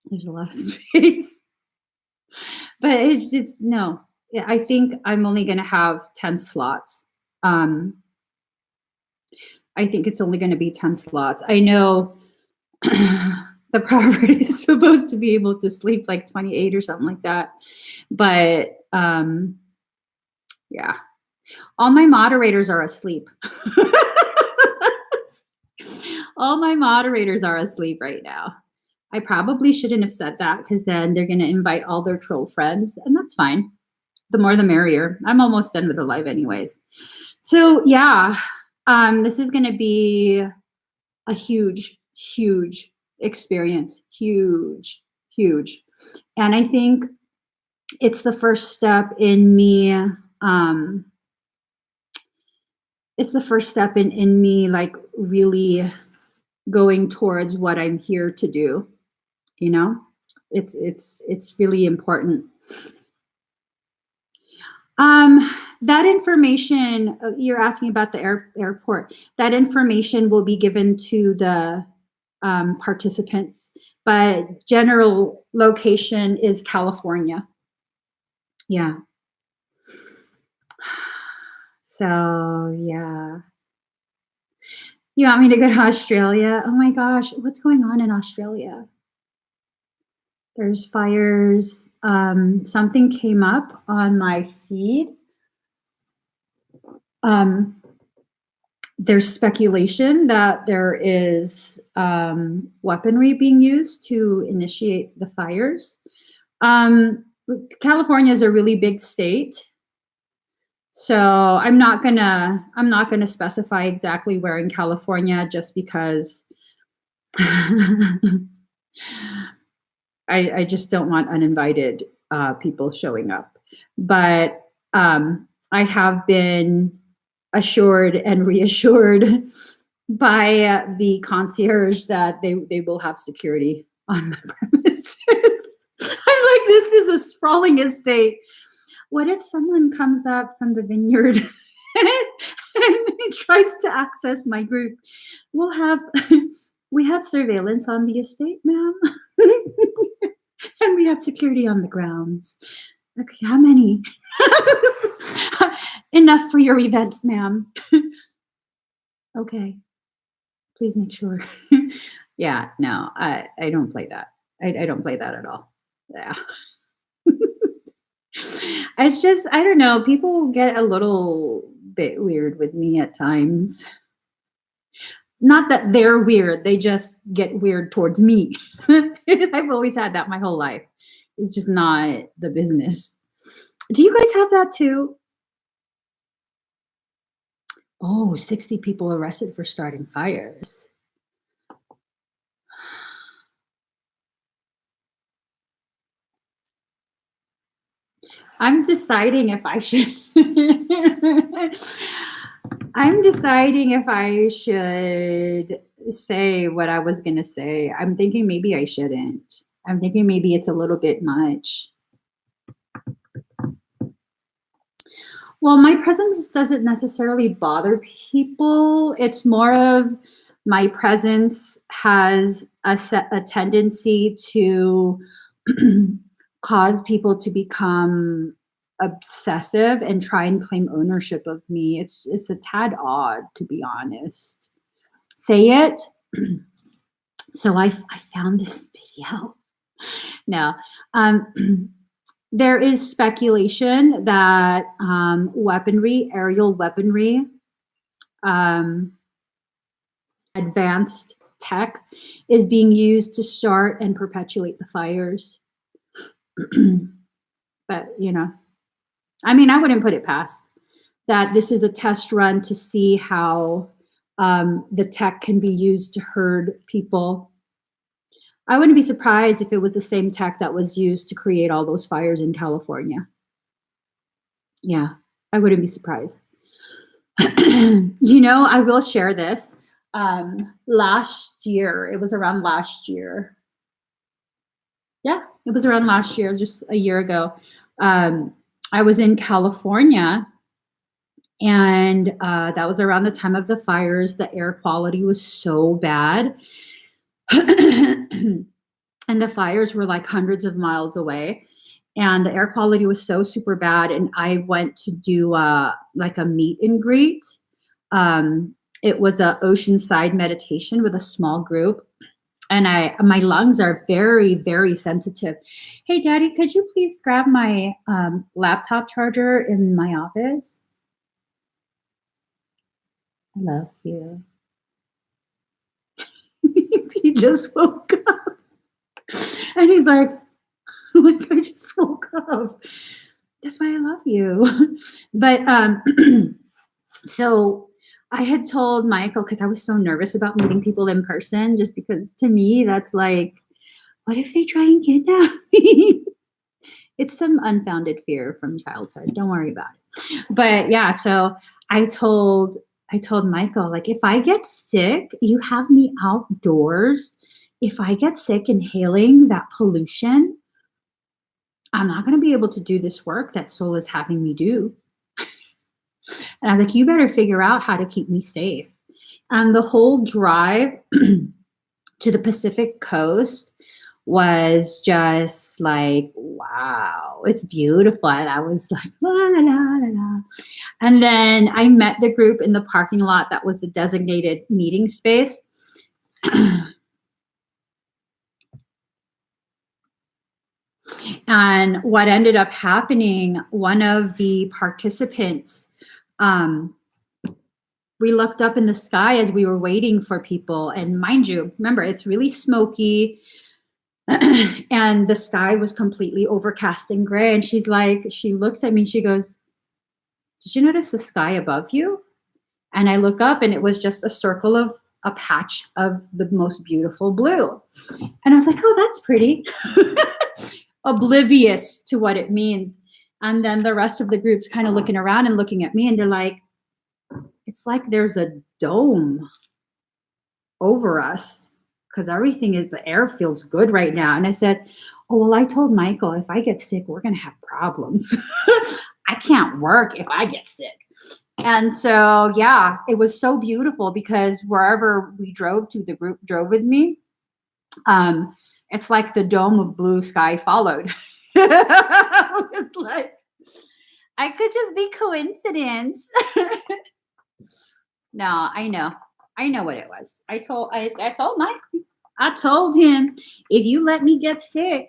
there's a lot of space. But it's just no. I think I'm only gonna have 10 slots. I think it's only gonna be 10 slots. I know the property is supposed to be able to sleep like 28 or something like that. But yeah, all my moderators are asleep. All my moderators are asleep right now. I probably shouldn't have said that because then they're going to invite all their troll friends, and that's fine. The more the merrier. I'm almost done with the live anyways. So yeah, this is going to be a huge, huge experience. Huge, huge. And I think it's the first step in me, um, it's the first step in me like really going towards what I'm here to do, you know? It's really important. That information, you're asking about the airport. That information will be given to the participants, but general location is California. Yeah. So, yeah. You want me to go to Australia? Oh my gosh, what's going on in Australia? There's fires. Something came up on my feed. Um, there's speculation that there is weaponry being used to initiate the fires. Um, California is a really big state, so I'm not gonna specify exactly where in California just because I just don't want uninvited people showing up. But I have been assured and reassured by the concierge that they will have security on the premises. I'm like, this is a sprawling estate. What if someone comes up from the vineyard and tries to access my group? We'll have we have surveillance on the estate, ma'am. And we have security on the grounds. Okay, how many? Enough for your event, ma'am. Okay, please make sure. Yeah, no, I don't play that. I don't play that at all. Yeah. It's just, I don't know, people get a little bit weird with me at times. Not that they're weird, they just get weird towards me. I've always had that my whole life. It's just not the business. Do you guys have that too? Oh, 60 people arrested for starting fires. I'm deciding if I should. I'm deciding if I should say what I was going to say. I'm thinking maybe I shouldn't. I'm thinking maybe it's a little bit much. Well, my presence doesn't necessarily bother people. It's more of my presence has a tendency to cause people to become obsessive and try and claim ownership of me. It's a tad odd, to be honest. Say it. So I found this video. No. There is speculation that aerial weaponry, um, advanced tech is being used to start and perpetuate the fires. But, I mean, I wouldn't put it past that this is a test run to see how the tech can be used to herd people. I wouldn't be surprised if it was the same tech that was used to create all those fires in California. Yeah, I wouldn't be surprised. I will share this. Last year, it was around last year. Yeah, it was around last year, just a year ago. I was in California, and that was around the time of the fires. The air quality was so bad. And the fires were like hundreds of miles away. And the air quality was so super bad. And I went to do like a meet and greet. It was a oceanside meditation with a small group. And my lungs are very, very sensitive. Hey, Daddy, could you please grab my laptop charger in my office? I love you. He just woke up. And he's like, I just woke up. That's why I love you. But so I had told Michael, because I was so nervous about meeting people in person, just because to me that's like, what if they try and kidnap me? It's some unfounded fear from childhood. Don't worry about it. But yeah, so I told I told Michael, like, if I get sick, you have me outdoors. If I get sick inhaling that pollution, I'm not going to be able to do this work that Soul is having me do. And I was like, you better figure out how to keep me safe. And the whole drive to the Pacific coast was just like, wow, it's beautiful. And I was like, la, la, la, la, la. And then I met the group in the parking lot that was the designated meeting space. And what ended up happening, one of the participants, um, we looked up in the sky as we were waiting for people. And mind you, remember, it's really smoky and the sky was completely overcast and gray. And she's like, she looks at me and she goes, did you notice the sky above you? And I look up and it was just a circle of a patch of the most beautiful blue. And I was like, oh, that's pretty. Oblivious to what it means. And then the rest of the group's kind of looking around and looking at me and they're like, it's like there's a dome over us because everything is, the air feels good right now. And I said, oh, well, I told Michael, if I get sick, we're going to have problems. I can't work if I get sick. And so, yeah, it was so beautiful because wherever we drove to, the group drove with me. It's like the dome of blue sky followed. It's like, I could just be coincidence. No, I know. I know what it was. I told Mike. I told him, if you let me get sick,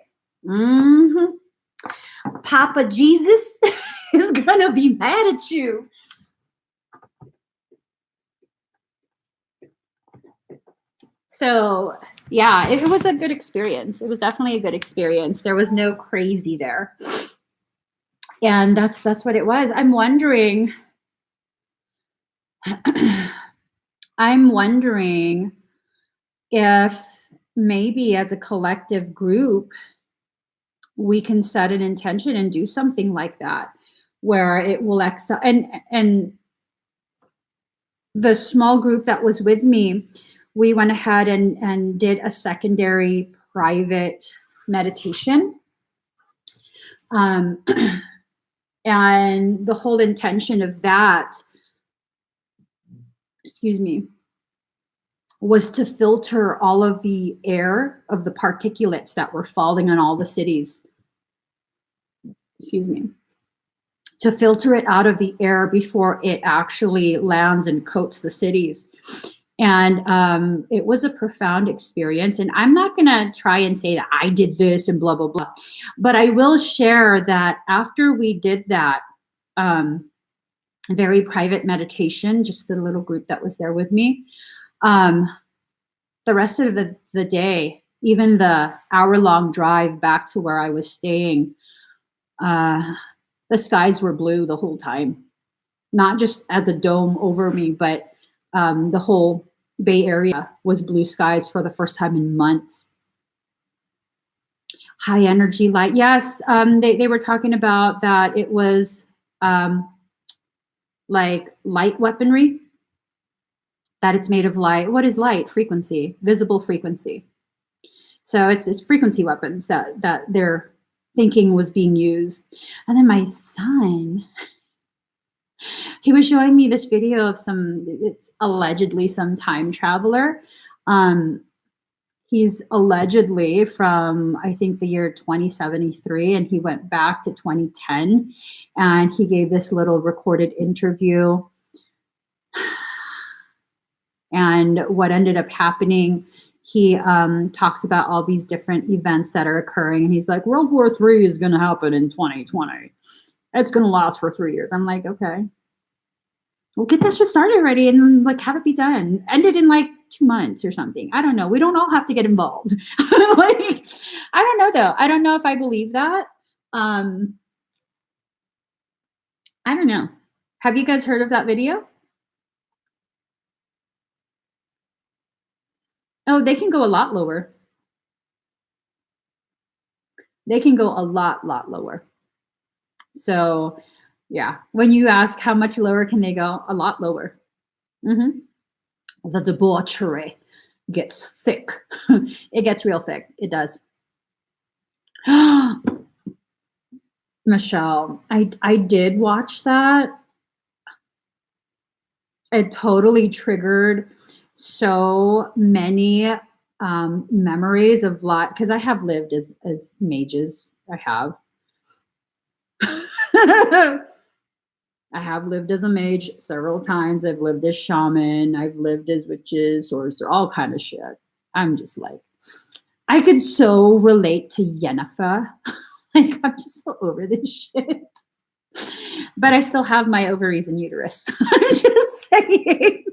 Papa Jesus is gonna be mad at you. So yeah, it was a good experience. It was definitely a good experience. There was no crazy there. And that's what it was. I'm wondering if maybe as a collective group we can set an intention and do something like that where it will excel. And the small group that was with me, we went ahead and did a secondary private meditation. And the whole intention of that, excuse me, was to filter all of the air of the particulates that were falling on all the cities. Excuse me. To filter it out of the air before it actually lands and coats the cities. And it was a profound experience. And I'm not going to try and say that I did this and blah, blah, blah. But I will share that after we did that very private meditation, just the little group that was there with me, the rest of the day, even the hour-long drive back to where I was staying, the skies were blue the whole time. Not just as a dome over me, but the whole Bay Area was blue skies for the first time in months. High energy light. Yes, they were talking about that it was like light weaponry, that it's made of light. What is light? Frequency, visible frequency. So it's frequency weapons that they're thinking was being used. And then my son, he was showing me this video of it's allegedly some time traveler. He's allegedly from, I think, the year 2073, and he went back to 2010, and he gave this little recorded interview. And what ended up happening, he talks about all these different events that are occurring, and he's like, World War III is going to happen in 2020. It's going to last for 3 years. I'm like, okay. Well, get that shit started already and like have it be done. End it in like 2 months or something. I don't know. We don't all have to get involved. Like, I don't know though. I don't know if I believe that. I don't know. Have you guys heard of that video? Oh, they can go a lot lower. They can go a lot lower. So, yeah, when you ask how much lower can they go, a lot lower. Hmm. The debauchery gets thick. It gets real thick. It does. Michelle, I did watch that. It totally triggered so many memories of lot because I have lived as mages. I have. I have lived as a mage several times. I've lived as shaman. I've lived as witches, sorcerer, all kind of shit. I'm just like, I could so relate to Yennefer. Like, I'm just so over this shit. But I still have my ovaries and uterus. I'm just saying.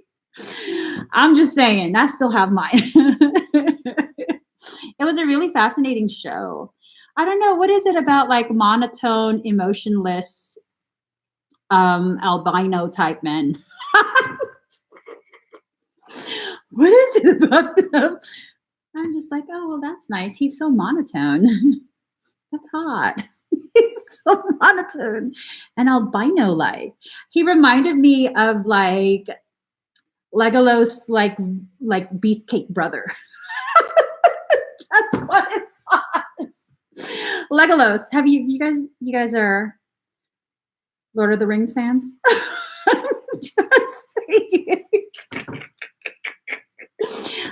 I'm just saying. I still have mine. It was a really fascinating show. I don't know. What is it about like monotone, emotionless, albino type men? What is it about them? I'm just like, oh, well, that's nice. He's so monotone. That's hot. He's so monotone and albino like. He reminded me of like Legolas, like Beefcake brother. That's what it was. Legolas. Have you guys are Lord of the Rings fans? Just saying.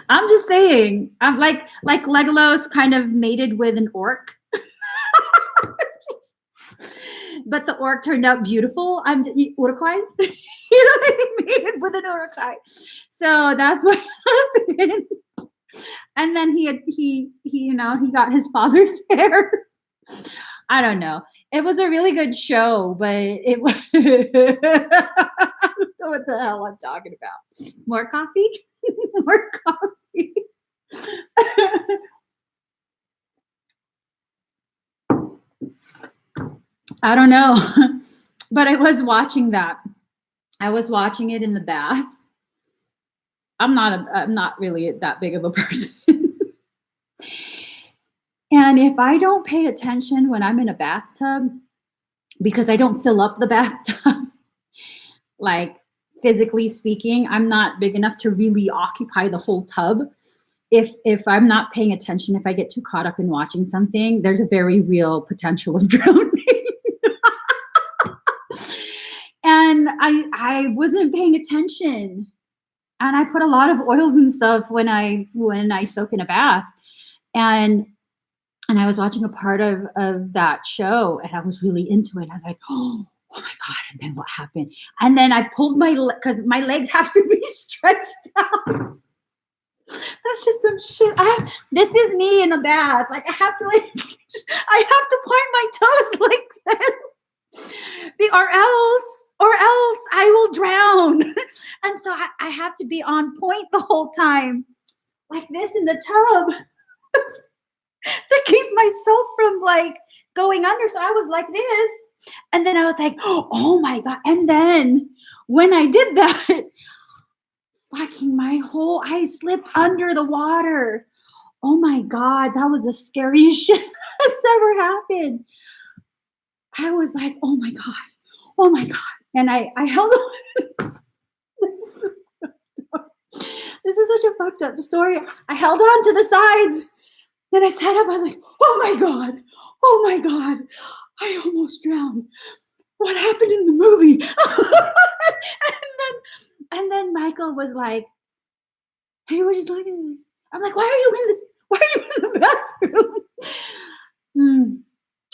I'm just saying. I'm like Legolas kind of mated with an orc, but the orc turned out beautiful. I'm Urukai. You know, they mated with an Urukai. So that's what happened. And then he he got his father's hair. I don't know. It was a really good show, but it was I don't know what the hell I'm talking about. More coffee? More coffee. I don't know. But I was watching that. I was watching it in the bath. I'm not really that big of a person. And if I don't pay attention when I'm in a bathtub, because I don't fill up the bathtub, like physically speaking, I'm not big enough to really occupy the whole tub. If I'm not paying attention, if I get too caught up in watching something, there's a very real potential of drowning. And I wasn't paying attention. And I put a lot of oils and stuff when I soak in a bath. And and I was watching a part of that show and I was really into it. I was like, oh my God. And then what happened? And then I pulled because my legs have to be stretched out. That's just some shit. This is me in a bath. Like I have to I have to point my toes like this. Or else I will drown. And so I have to be on point the whole time, like this in the tub to keep myself from like going under. So I was like this. And then I was like, oh my God. And then when I did that, fucking I slipped under the water. Oh my God, that was the scariest shit that's ever happened. I was like, oh my God, oh my God. And I held on. This is such a fucked up story. I held on to the sides. Then I sat up. I was like, oh my God, oh my God. I almost drowned. What happened in the movie? And then Michael was like, he was just looking at me. I'm like, why are you in the bathroom?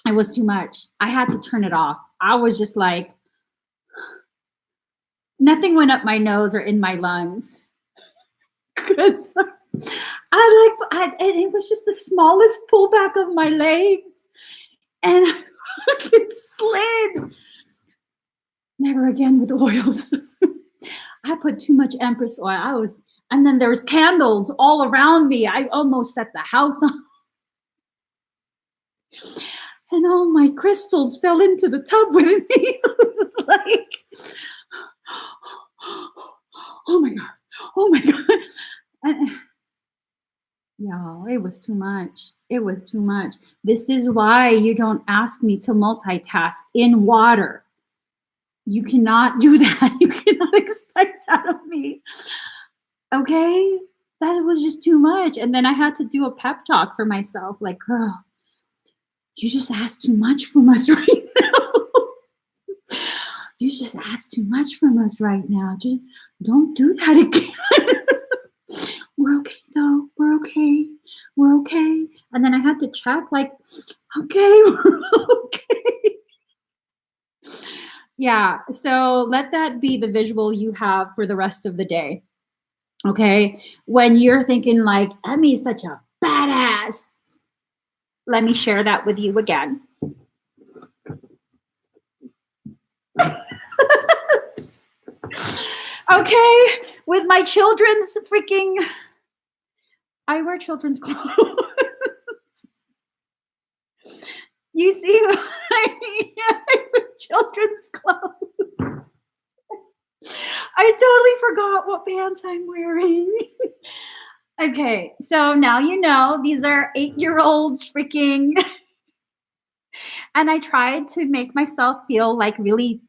It was too much. I had to turn it off. I was just like, nothing went up my nose or in my lungs. Because and it was just the smallest pullback of my legs. And I fucking slid. Never again with oils. I put too much Empress oil. And then there's candles all around me. I almost set the house on. And all my crystals fell into the tub with me. Like, oh my God. Oh my God. Yeah, it was too much. It was too much. This is why you don't ask me to multitask in water. You cannot do that. You cannot expect that of me. Okay? That was just too much. And then I had to do a pep talk for myself like, girl, you just asked too much from us right now. You just asked too much from us right now. Just don't do that again. We're okay though. We're okay. We're okay. And then I had to check, like, okay, we're okay. Yeah. So let that be the visual you have for the rest of the day. Okay. When you're thinking, like, Emmy's such a badass, let me share that with you again. Okay. With my children's freaking, I wear children's clothes. You see my children's clothes. I totally forgot what pants I'm wearing. Okay, so now you know these are 8-year olds freaking. And I tried to make myself feel like really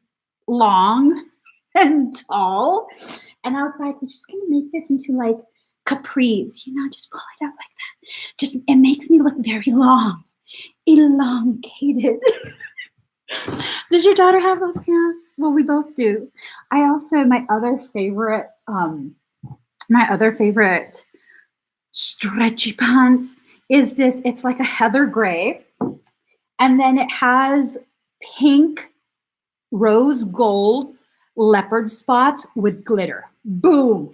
long and tall. And I was like, we're just gonna make this into like capris, just pull it out like that. Just it makes me look very long, elongated. Does your daughter have those pants? Well, we both do. I also my other favorite stretchy pants is this. It's like a heather gray, and then it has pink, rose gold leopard spots with glitter. Boom.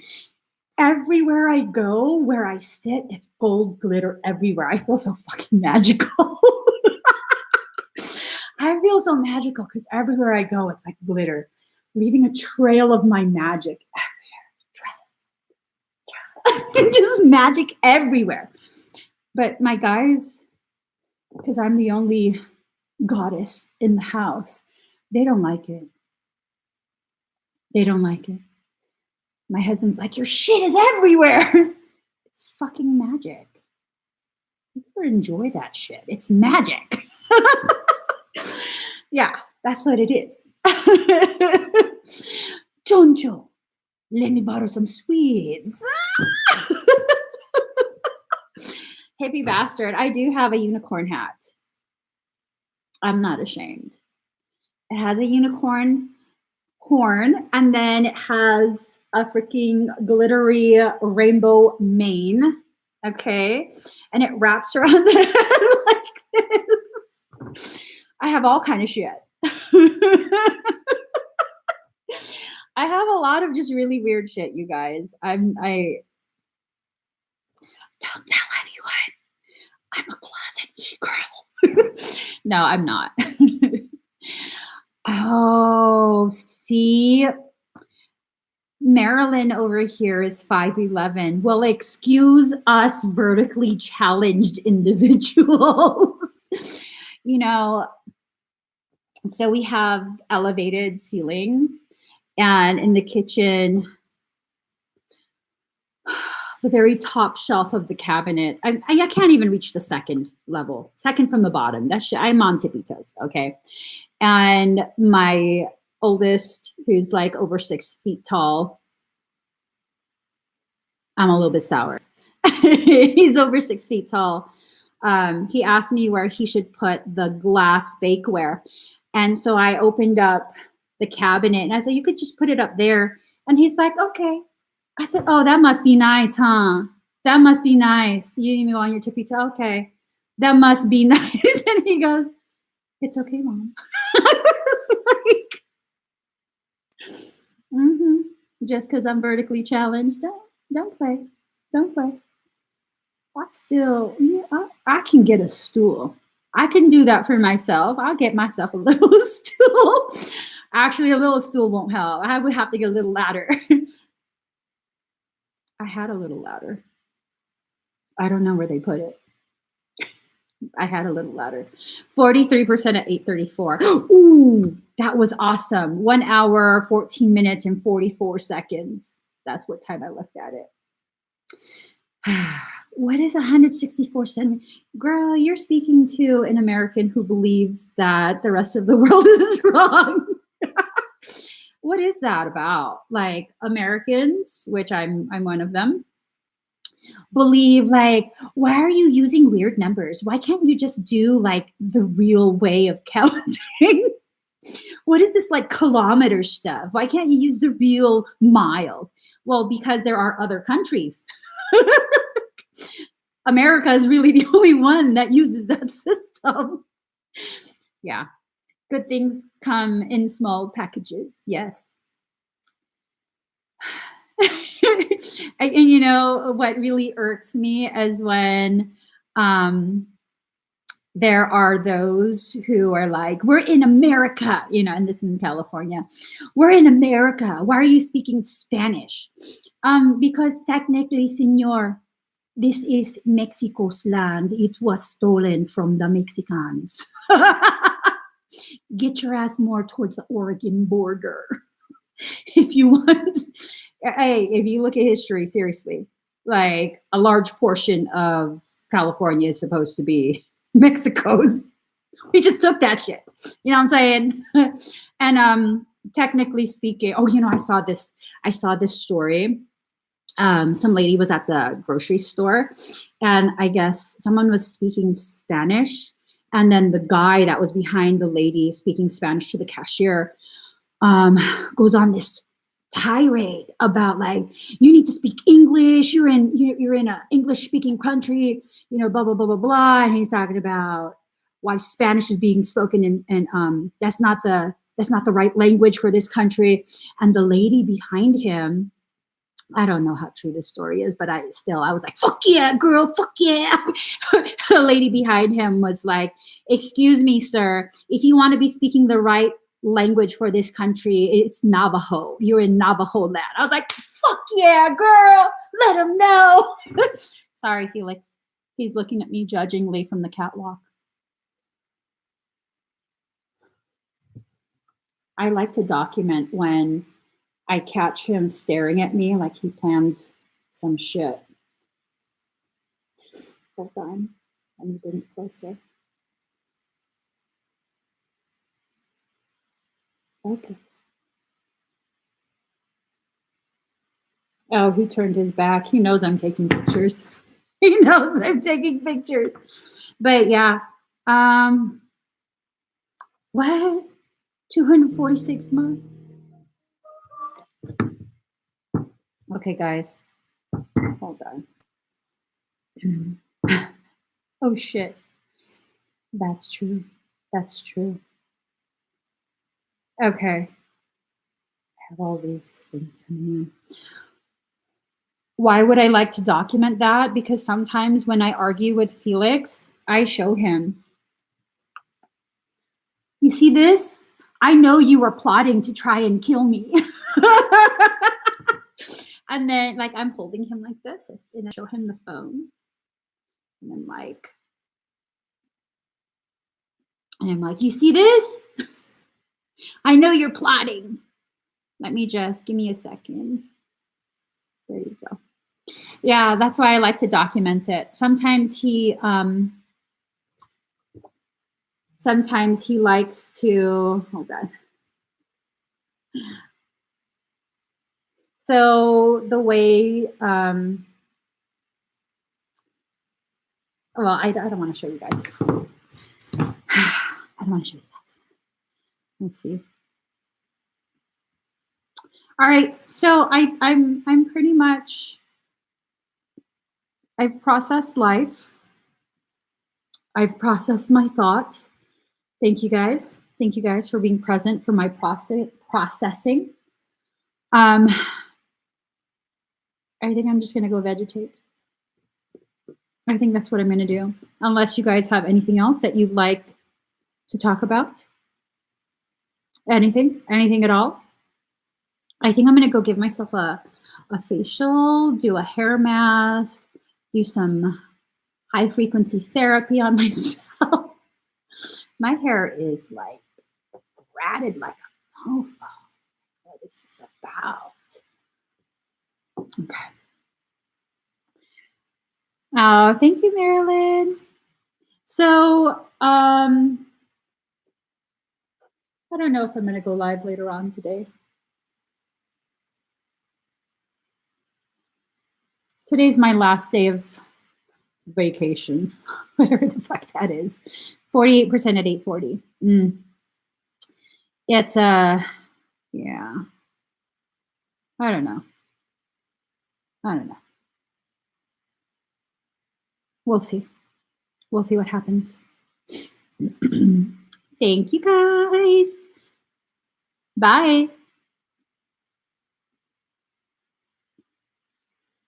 Everywhere I go, where I sit, it's gold glitter everywhere. I feel so fucking magical. I feel so magical because everywhere I go, it's like glitter, leaving a trail of my magic everywhere. Just magic everywhere. But my guys, because I'm the only goddess in the house, they don't like it. They don't like it. My husband's like, your shit is everywhere. It's fucking magic. People enjoy that shit. It's magic. Yeah, that's what it is. Jonjo, let me borrow some sweets. Hippie bastard. I do have a unicorn hat. I'm not ashamed. It has a unicorn horn, and then it has a freaking glittery rainbow mane. Okay. And it wraps around the head like this. I have all kind of shit. I have a lot of just really weird shit, you guys. I don't tell anyone. I'm a closet e-girl. No, I'm not. Oh, see, Marilyn over here is 5'11". Well, excuse us vertically challenged individuals. you know, so we have elevated ceilings, and in the kitchen, the very top shelf of the cabinet, I can't even reach the second level, second from the bottom. I'm on tippy toes, okay? And my oldest, who's like over 6 feet tall, I'm a little bit sour. He's over 6 feet tall. He asked me where he should put the glass bakeware. And so I opened up the cabinet and I said, you could just put it up there. And he's like, okay. I said, oh, that must be nice, huh? That must be nice. You didn't even go on your tippy toe? Okay. That must be nice. And he goes, it's okay, Mom. I was like, mm-hmm. Just because I'm vertically challenged, don't play. Don't play. I can get a stool. I can do that for myself. I'll get myself a little stool. Actually, a little stool won't help. I would have to get a little ladder. I had a little ladder. I don't know where they put it. I had a little ladder. 43% at 8:34. Ooh, that was awesome. 1 hour, 14 minutes, and 44 seconds. That's what time I looked at it. What is 164 centimeters? Girl, you're speaking to an American who believes that the rest of the world is wrong. What is that about? Like Americans, which I'm one of them, believe like, why are you using weird numbers? Why can't you just do like the real way of counting? What is this like kilometer stuff? Why can't you use the real miles? Well, because there are other countries. America is really the only one that uses that system. Yeah. Good things come in small packages. Yes. And you know what really irks me is when um, there are those who are like, we're in America, you know, and this is in California. We're in America. Why are you speaking Spanish? Because technically, senor, this is Mexico's land. It was stolen from the Mexicans. Get your ass more towards the Oregon border if you want. Hey, if you look at history, seriously, like a large portion of California is supposed to be Mexico's. We just took that shit. You know what I'm saying? And technically speaking, oh, you know, I saw this story. Some lady was at the grocery store, and I guess someone was speaking Spanish, and then the guy that was behind the lady speaking Spanish to the cashier um, goes on this tirade about like, you need to speak English. You're in a English speaking country, you know, blah blah blah blah blah. And he's talking about why Spanish is being spoken, and that's not the right language for this country. And the lady behind him, I don't know how true this story is, but I was like, fuck yeah, girl, fuck yeah. The lady behind him was like, excuse me, sir, if you want to be speaking the right language for this country, it's Navajo. You're in Navajo land. I was like, fuck yeah, girl, let him know. Sorry, Felix. He's looking at me judgingly from the catwalk. I like to document when I catch him staring at me like he plans some shit. Hold on. Let me bring it closer. Focus. Oh, he turned his back. He knows I'm taking pictures. He knows I'm taking pictures. But yeah. Um, what? 246 months? Okay, guys. Hold on. Oh shit. That's true. That's true. Okay. I have all these things coming in. Why would I like to document that? Because sometimes when I argue with Felix, I show him. You see this? I know you were plotting to try and kill me. And then, like, I'm holding him like this, and I show him the phone. And I'm like, you see this? I know you're plotting. Let me just, give me a second. There you go. Yeah, that's why I like to document it. Sometimes he likes to, hold on. So the way, well, I don't want to show you guys. I don't want to show you guys. Let's see. All right, so I'm pretty much, I've processed life. I've processed my thoughts. Thank you guys. Thank you guys for being present for my processing. I think I'm just gonna go vegetate. I think that's what I'm gonna do. Unless you guys have anything else that you'd like to talk about. Anything at all. I think I'm gonna go give myself a facial, do a hair mask, do some high frequency therapy on myself. My hair is like ratted like a mofo. What is this about? Okay. Oh, thank you, Marilyn. So, I don't know if I'm gonna go live later on today. Today's my last day of vacation, whatever the fuck that is. 48% at 8:40. It's yeah. I don't know. I don't know. We'll see. We'll see what happens. Thank you guys. Bye.